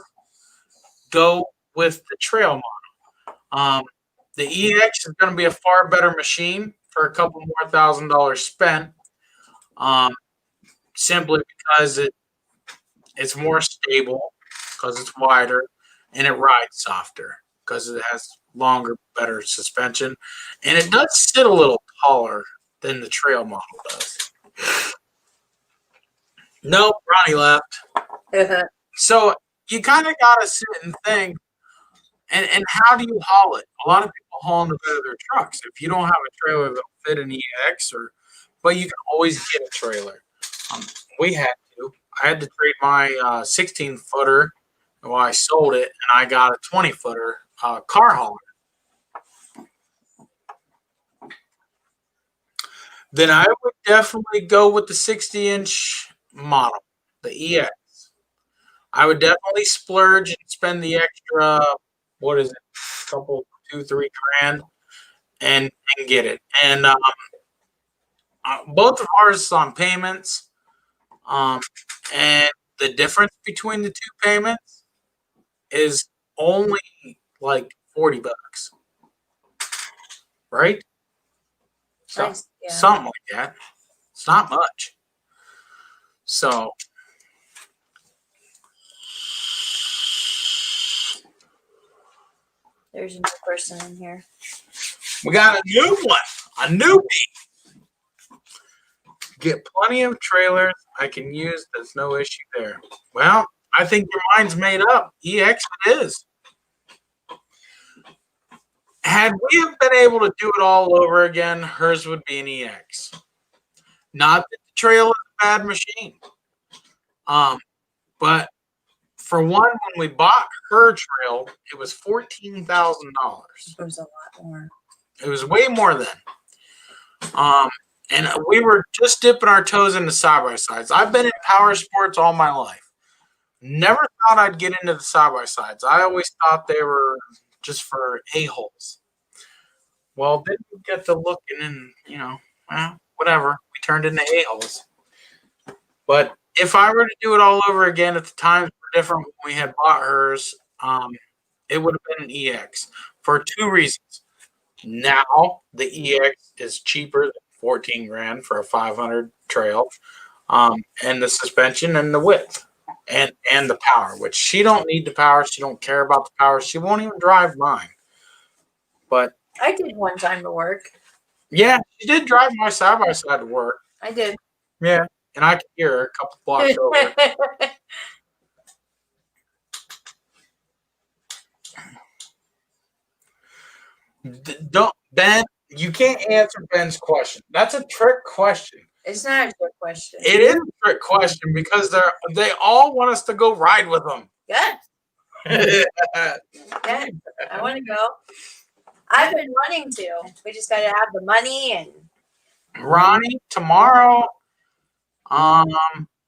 go with the trail model. The EX is going to be a far better machine for a couple more $1,000s spent, simply because it's more stable, because it's wider, and it rides softer because it has longer, better suspension, and it does sit a little taller than the trail model does. Nope, Ronnie left. So you kind of got to sit and think, and how do you haul it? A lot of people haul in the bed of their trucks. If you don't have a trailer that'll fit an EX, but you can always get a trailer. We had to. I had to trade my 16-footer. Well, I sold it, and I got a 20-footer car hauler. Then I would definitely go with the 60-inch model, the EX. I would definitely splurge and spend the extra, what is it, a couple, $2-3 grand, and get it. And both of ours is on payments, and the difference between the two payments is only like $40, right? So, Nice, yeah. something like that. It's not much. So There's a new person in here. we got a new one, a newbie. Get plenty of trailers I can use. There's no issue there. Well, I think your mind's made up. EX it is. Had we have been able to do it all over again, hers would be an EX. Not that the trail is a bad machine. But for one, when we bought her trail, it was $14,000. It was a lot more. It was way more than. And we were just dipping our toes into side-by-sides. I've been in power sports all my life. Never thought I'd get into the side-by-sides. I always thought they were just for a-holes. Well, then you get to looking and, well, whatever. We turned into a-holes. But if I were to do it all over again, at the times were different when we had bought hers, it would have been an EX for two reasons. Now the EX is cheaper than 14 grand for a 500 trail, and the suspension and the width and the power, which she don't need the power. She don't care about the power. She won't even drive mine. But I did one time to work. yeah, she did drive my side-by-side to work. I did. Yeah, and I could hear her a couple blocks over. Don't, Ben, you can't answer Ben's question. That's a trick question. It's not a good question. It is a trick question because they all want us to go ride with them. Good. Good. I want to go. I've been wanting to. We just got to have the money and. Ronnie, tomorrow, I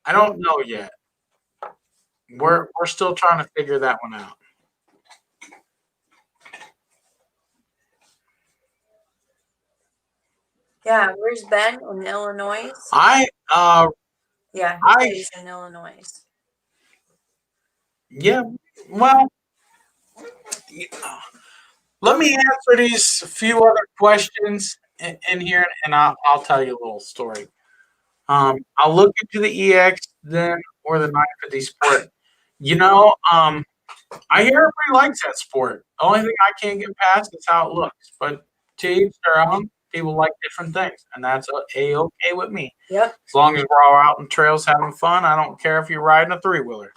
don't know yet. We're still trying to figure that one out. Yeah, where's Ben in Illinois? Yeah, he's in Illinois. Yeah, well, let me answer these few other questions in here, and I'll tell you a little story. I'll look into the EX then or the 950 Sport. I hear everybody likes that sport. The only thing I can't get past is how it looks. But to each their own. People like different things, and that's a-okay with me. Yep. As long as we're all out on trails having fun, I don't care if you're riding a three-wheeler.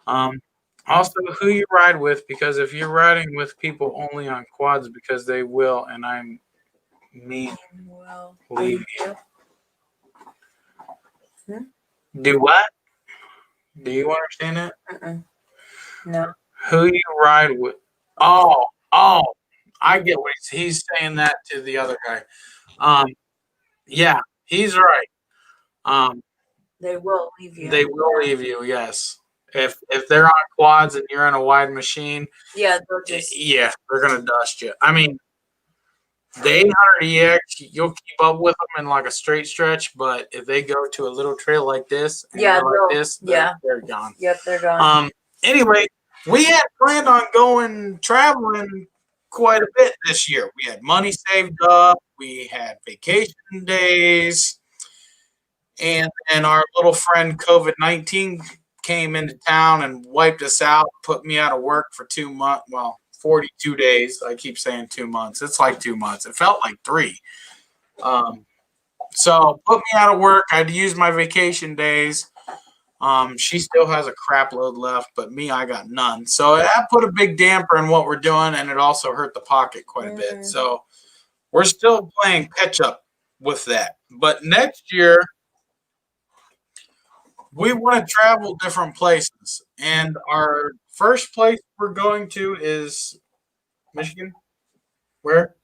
Also, who you ride with, because if you're riding with people only on quads because they will, and I'm mean, Well, leave you. Hmm? Do what? Do you understand that? No. Who you ride with? Oh, I get what he's saying that to the other guy. Yeah, he's right. They will leave you. They will leave you, yes. If they're on quads and you're in a wide machine, Yeah, they'll just. yeah, they're gonna dust you. I mean, the 800EX, you'll keep up with them in like a straight stretch, but if they go to a little trail like this, and Yeah, like this, yeah, they're gone. Yep, they're gone. Anyway, we had planned on going traveling quite a bit this year. We had money saved up, we had vacation days, and then our little friend COVID-19 came into town and wiped us out, put me out of work for 2 months. Well, 42 days. I keep saying 2 months. It's like 2 months. It felt like 3. So put me out of work. I had to use my vacation days. She still has a crap load left, but me, I got none. So that put a big damper in what we're doing, and it also hurt the pocket quite a bit. So we're still playing catch up with that. But next year, we want to travel different places. And our first place we're going to is Michigan. Where?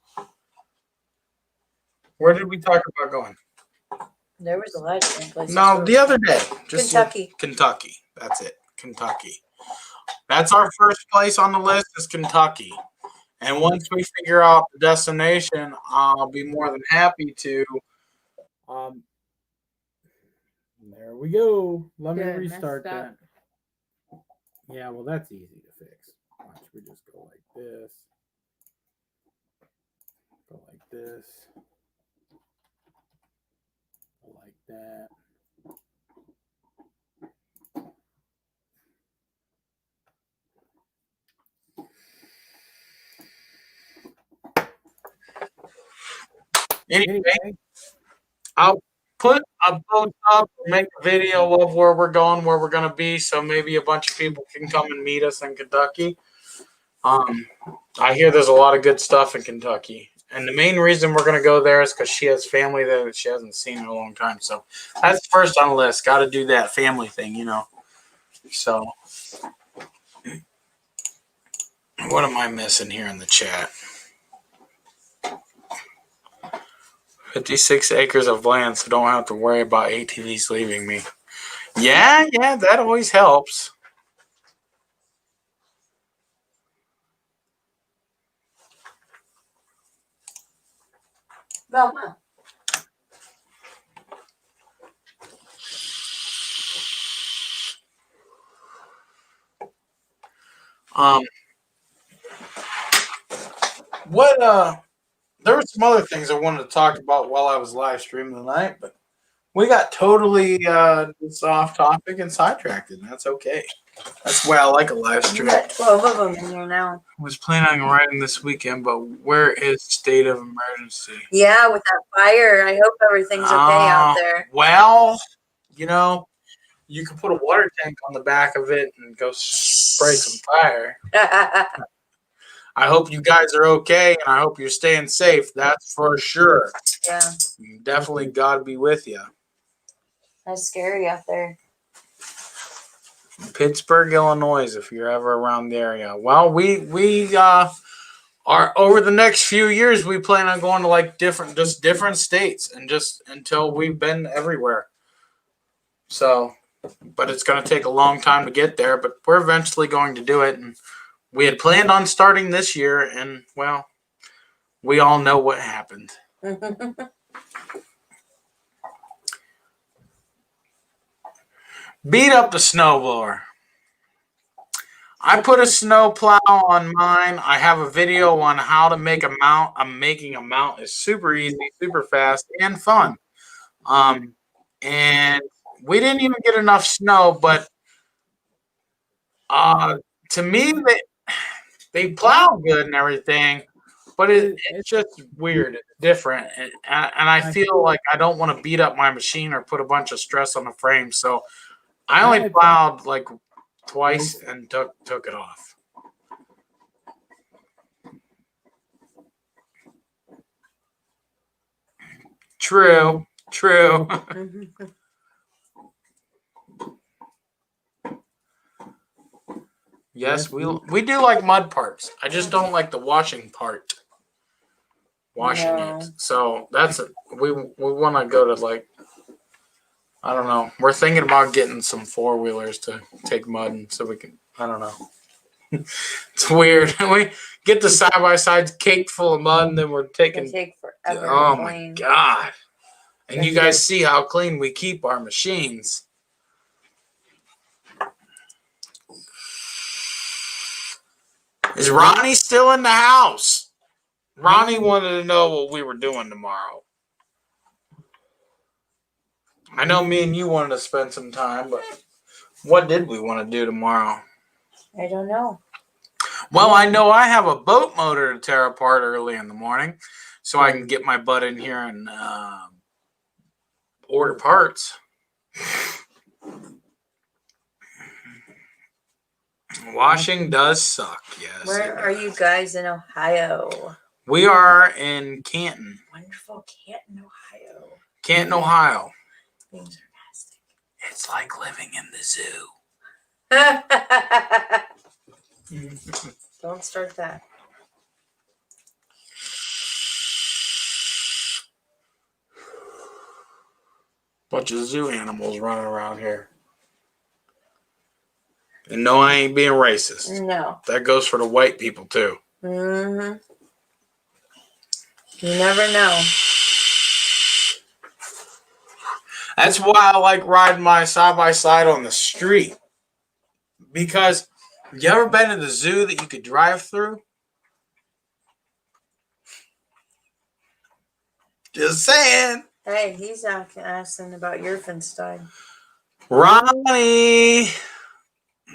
Where did we talk about going? There was a lot of different places. No, the other day. Just Kentucky. Kentucky. That's it. Kentucky. That's our first place on the list is Kentucky. And once we figure out the destination, I'll be more than happy to. There we go. Let me restart that. Yeah, well, that's easy to fix. Watch, we just go like this. Go like this. Go like that. Anyway, I'll put a post up, make a video of where we're going, where we're going to be, so maybe a bunch of people can come and meet us in Kentucky. I hear there's a lot of good stuff in Kentucky. And the main reason we're going to go there is because she has family there that she hasn't seen in a long time. So that's first on the list. Got to do that family thing, you know. So what am I missing here in the chat? 56 acres of land, so don't have to worry about ATVs leaving me. Yeah, that always helps. Mama. There were some other things I wanted to talk about while I was live streaming tonight, but we got totally just off topic and sidetracked, and that's okay. That's why I like a live You stream. got 12 of them in there now. I was planning on riding this weekend, but where is state of emergency? Yeah, with that fire. I hope everything's okay out there. Well, you know, you can put a water tank on the back of it and go spray some fire. I hope you guys are okay, and I hope you're staying safe. That's for sure. Yeah. Definitely God be with you. That's scary out there. Pittsburgh, Illinois, if you're ever around the area. Well, we are over the next few years, we plan on going to like different states, and just until we've been everywhere. So, but it's going to take a long time to get there, but we're eventually going to do it. And we had planned on starting this year, and well, we all know what happened. Beat up the snowblower. I put a snow plow on mine. I have a video on how to make a mount. I'm making a mount. It's super easy, super fast, and fun. And we didn't even get enough snow, but to me, they plow good and everything, but it's just weird. It's different. And I feel like I don't want to beat up my machine or put a bunch of stress on the frame. So I only plowed like twice and took it off. True. Yes, we do like mud parts. I just don't like the washing part. Washing it. So we want to go to like, I don't know. We're thinking about getting some 4-wheelers to take mud and so we can, I don't know. It's weird. We get the side-by-sides caked full of mud and then we're taking. They take forever. Oh my God. And you guys see how clean we keep our machines. Is Ronnie still in the house? Ronnie wanted to know what we were doing tomorrow. I know me and you wanted to spend some time, but what did we want to do tomorrow? I don't know. Well, I know I have a boat motor to tear apart early in the morning, so I can get my butt in here and order parts. Washing does suck, yes. Where are you guys in Ohio? We are in Canton. Wonderful Canton, Ohio. Canton, Ohio. Being sarcastic. It's like living in the zoo. Don't start that. Bunch of zoo animals running around here. And no, I ain't being racist. No. That goes for the white people, too. Mm-hmm. You never know. That's why I like riding my side-by-side on the street. Because, you ever been to the zoo that you could drive through? Just saying. Hey, he's asking about Yerfenstein. Ronnie,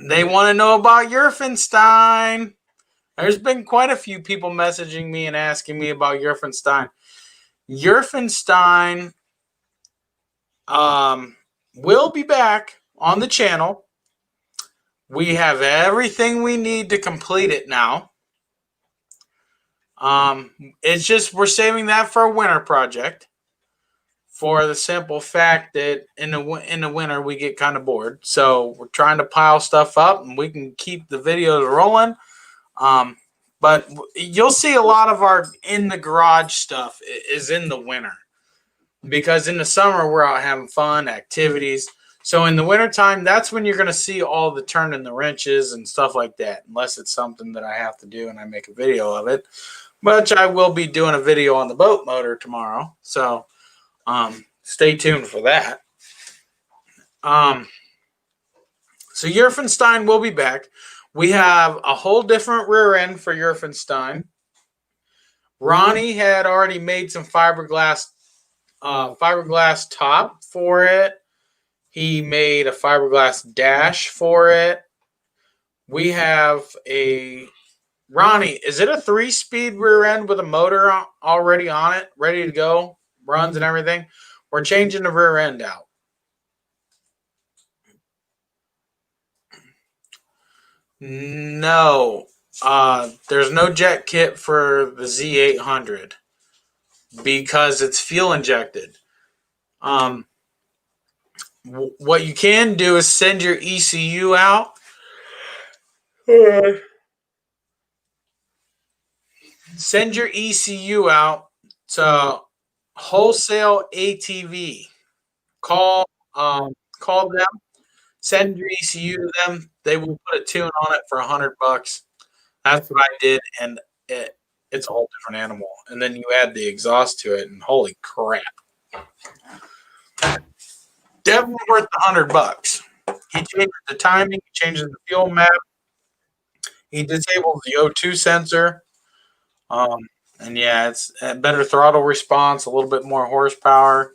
they want to know about Yerfenstein. There's been quite a few people messaging me and asking me about Yerfenstein. Yerfenstein will be back on the channel. We have everything we need to complete it now. It's just we're saving that for a winter project. For the simple fact that in the winter we get kind of bored, so we're trying to pile stuff up and we can keep the videos rolling. But you'll see a lot of our in the garage stuff is in the winter, because in the summer we're out having fun activities. So in the wintertime, that's when you're going to see all the turning the wrenches and stuff like that, unless it's something that I have to do and I make a video of it, which I will be doing a video on the boat motor tomorrow. So stay tuned for that. So Yerfenstein will be back. We have a whole different rear end for Yerfenstein. Ronnie had already made some fiberglass top for it. He made a fiberglass dash for it. We have a Ronnie. Is it a 3-speed rear end with a motor already on it, ready to go, runs and everything? We're changing the rear end out. No, there's no jet kit for the Z800 because it's fuel injected. What you can do is send your ECU out. Send your ECU out to wholesale ATV. Call them. Send your ECU to them. They will put a tune on it for $100. That's what I did, and it's a whole different animal. And then you add the exhaust to it, and holy crap! Definitely worth the $100. He changes the timing. He changes the fuel map. He disables the O2 sensor. And yeah, it's a better throttle response, a little bit more horsepower.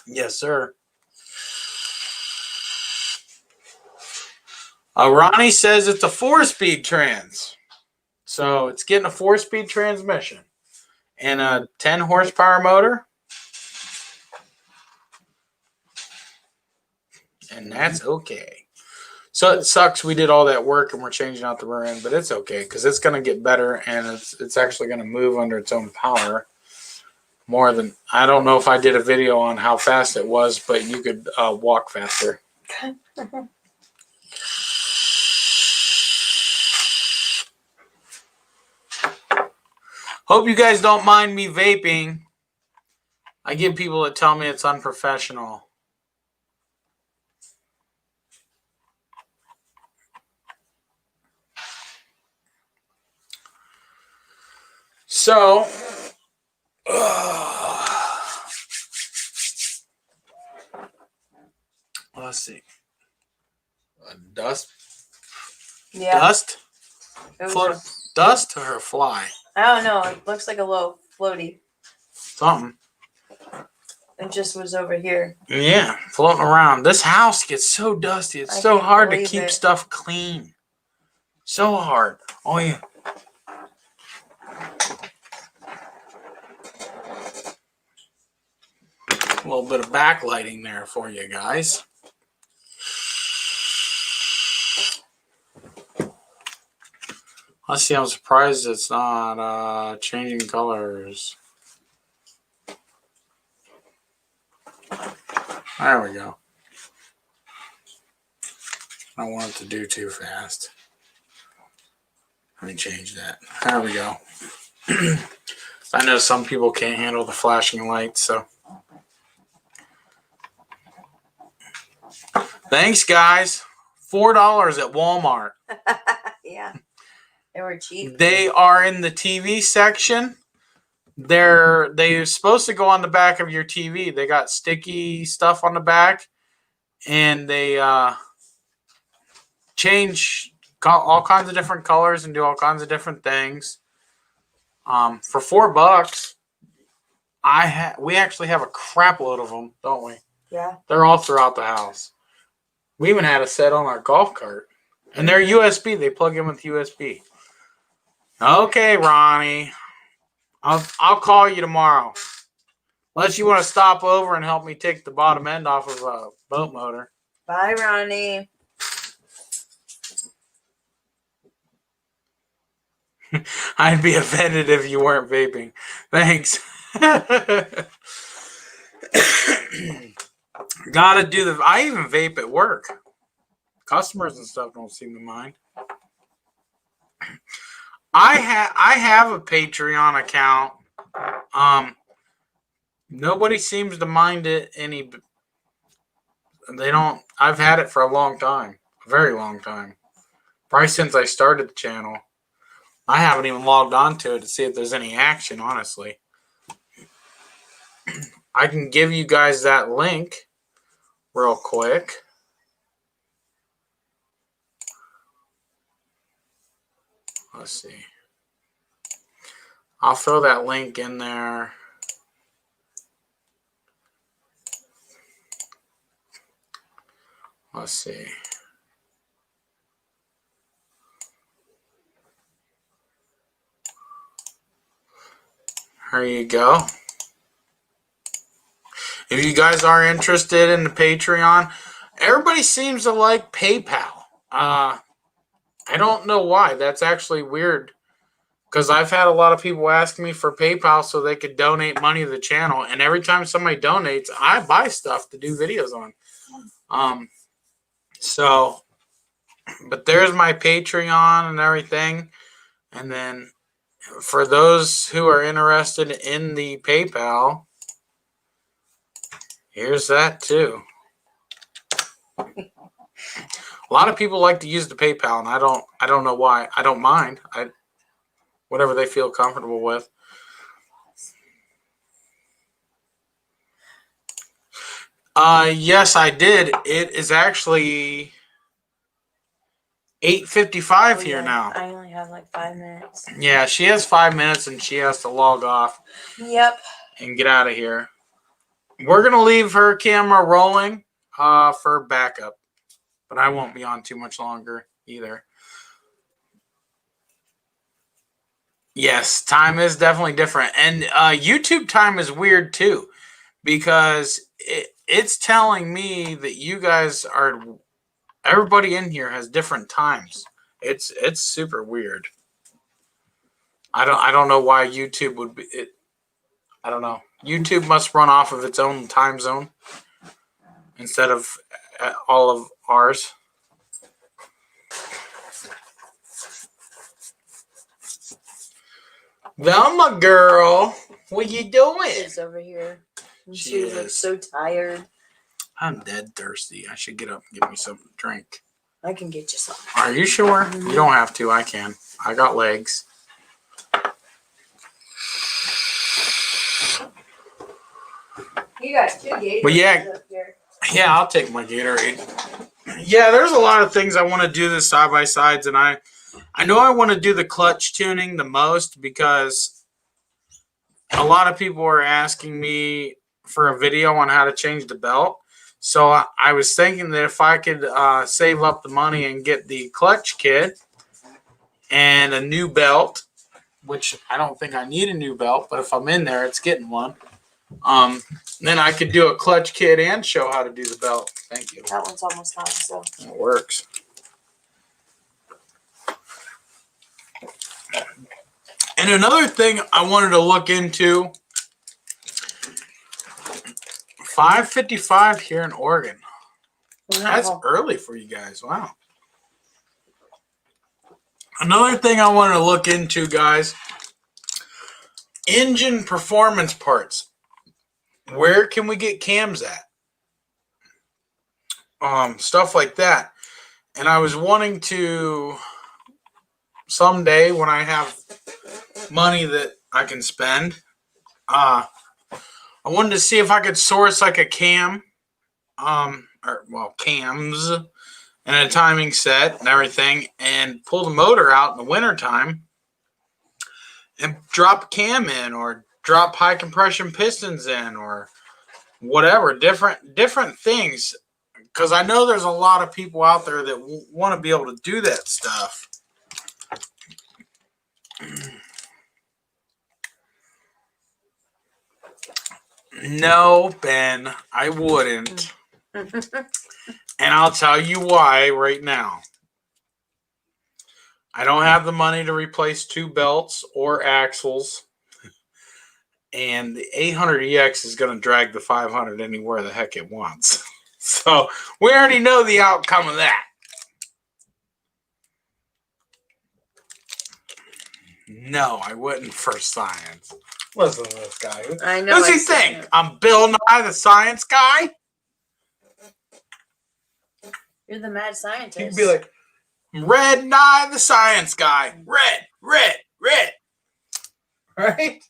Yes, sir. Ronnie says it's a 4-speed trans. So it's getting a 4-speed transmission and a 10 horsepower motor. And that's okay. So it sucks we did all that work and we're changing out the rear end, but it's okay because it's going to get better and it's actually going to move under its own power more than, I don't know if I did a video on how fast it was, but you could walk faster. Hope you guys don't mind me vaping. I get people that tell me it's unprofessional. So, let's see. Dust? Yeah. Dust? It was Float, dust or fly? I don't know. It looks like a little floaty. Something. It just was over here. Yeah, floating around. This house gets so dusty. It's I so can't hard to believe keep it. stuff clean. So hard. Oh, yeah. A little bit of backlighting there for you guys. Let's see, I'm surprised it's not changing colors. There we go. I don't want it to do too fast. Let me change that. There we go. I know some people can't handle the flashing lights, so. Thanks, guys. $4 at Walmart. Yeah. They were cheap. They are in the TV section. They're supposed to go on the back of your TV. They got sticky stuff on the back, and they change all kinds of different colors and do all kinds of different things. For $4, we actually have a crap load of them, don't we? Yeah. They're all throughout the house. We even had a set on our golf cart, and they're USB. They plug in with USB. Okay, Ronnie. I'll call you tomorrow. Unless you want to stop over and help me take the bottom end off of a boat motor. Bye, Ronnie. I'd be offended if you weren't vaping. Thanks. Gotta do the. I even vape at work. Customers and stuff don't seem to mind. I have a Patreon account. Nobody seems to mind it any. They don't. I've had it for a long time, a very long time, probably since I started the channel. I haven't even logged on to it to see if there's any action. Honestly, I can give you guys that link real quick. Let's see. I'll throw that link in there. Let's see. There you go. If you guys are interested in the Patreon, everybody seems to like PayPal. I don't know why. That's actually weird. Because I've had a lot of people ask me for PayPal so they could donate money to the channel. And every time somebody donates, I buy stuff to do videos on. But there's my Patreon and everything. And then for those who are interested in the PayPal, here's that too. A lot of people like to use the PayPal, and I don't know why. I don't mind. Whatever they feel comfortable with. Yes, I did. It is actually 8:55 here now. I only have like 5 minutes. Yeah, she has 5 minutes, and she has to log off. Yep. And get out of here. We're gonna leave her camera rolling for backup. but I won't be on too much longer either. Yes, time is definitely different. And YouTube time is weird too, because it's telling me that you guys are, everybody in here has different times. It's super weird. I don't know why YouTube would be it. I don't know. YouTube must run off of its own time zone instead of all of ours. Velma girl, what you doing? She's over here. She She looks is. so tired. I'm dead thirsty. I should get up and get me something to drink. I can get you some. Are you sure? You don't have to. I can. I got legs. You got 2 Gatorades But yeah. up here. Yeah, I'll take my Gatorade. Yeah, there's a lot of things I want to do this side by sides, and I know I want to do the clutch tuning the most because a lot of people are asking me for a video on how to change the belt. So I was thinking that if I could save up the money and get the clutch kit and a new belt, which I don't think I need a new belt, but if I'm in there, it's getting one. Then I could do a clutch kit and show how to do the belt. Thank you. That one's almost done, so. It works. And another thing I wanted to look into, 5:55 here in Oregon. That's early for you guys. Wow. Another thing I wanted to look into, guys, engine performance parts. Where can we get cams at? Stuff like that. And I was wanting to, someday when I have money that I can spend, I wanted to see if I could source like a cam, cams and a timing set and everything, and pull the motor out in the wintertime and drop a cam in, or drop high compression pistons in, or whatever, different things. Because I know there's a lot of people out there that want to be able to do that stuff. No, Ben, I wouldn't. And I'll tell you why right now. I don't have the money to replace 2 belts or axles. And the 800EX is going to drag the 500 anywhere the heck it wants. So we already know the outcome of that. No, I wouldn't for science. Listen to this guy. I know. What does he think? I'm Bill Nye, the science guy? You're the mad scientist. He'd be like, Red Nye, the science guy. Red, red, red. Right?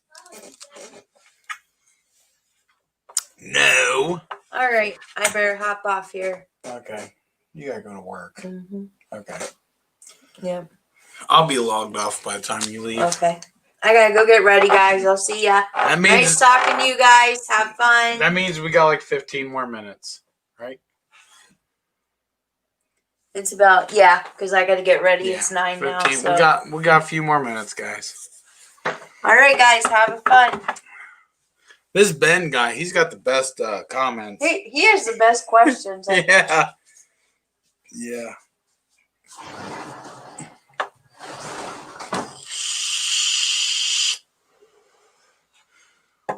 No. All right. I better hop off here. Okay. You gotta go to work. Mm-hmm. Okay. Yeah. I'll be logged off by the time you leave. Okay. I gotta go get ready, guys. I'll see ya. That means, Nice talking to you guys. Have fun. that means we got like 15 more minutes, right? It's about, yeah, because I gotta get ready. Yeah, It's 9 now. 15. So. We got a few more minutes, guys. All right, guys. Have fun. This Ben guy, he's got the best comments. He has the best questions. Yeah. Yeah.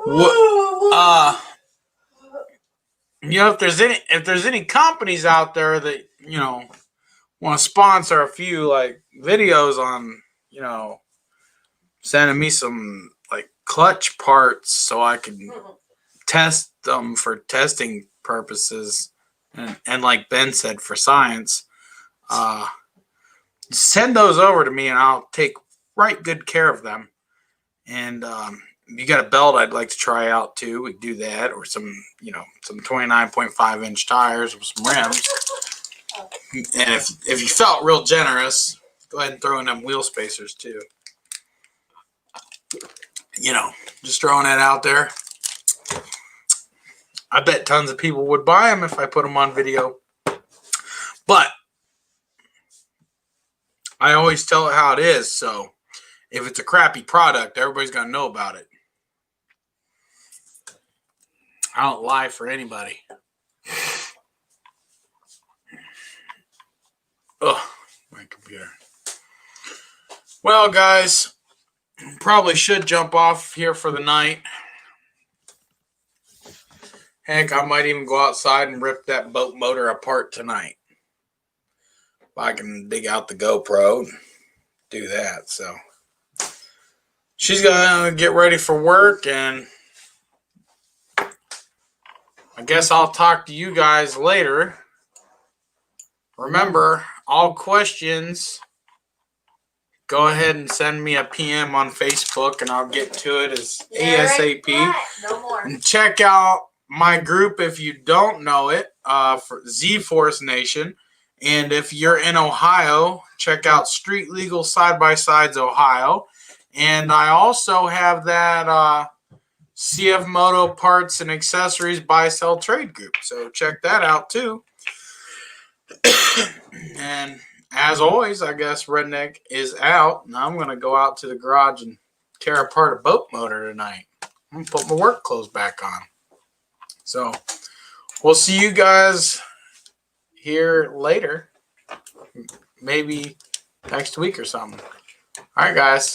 What, if there's any companies out there that, want to sponsor a few like videos on, sending me some like clutch parts so I can test them for testing purposes, and like Ben said, for science, send those over to me and I'll take right good care of them. And if you got a belt I'd like to try out too, we can do that, or some 29.5 inch tires with some rims. And if you felt real generous, go ahead and throw in them wheel spacers too. Just throwing that out there. I bet tons of people would buy them if I put them on video. But I always tell it how it is. So if it's a crappy product, everybody's going to know about it. I don't lie for anybody. Ugh, my computer. Well, guys, probably should jump off here for the night. Heck, I might even go outside and rip that boat motor apart tonight. If I can dig out the GoPro and do that. So she's going to get ready for work, and I guess I'll talk to you guys later. Remember, all questions, go ahead and send me a PM on Facebook, and I'll get to it as ASAP. No more. And check out my group if you don't know it, for Z-Force Nation. And if you're in Ohio, check out Street Legal Side-by-Sides Ohio. And I also have that CF Moto Parts and Accessories Buy-Sell Trade group. So check that out too. And as always, I guess Redneck is out. Now I'm going to go out to the garage and tear apart a boat motor tonight. I'm going to put my work clothes back on. So we'll see you guys here later. Maybe next week or something. All right, guys.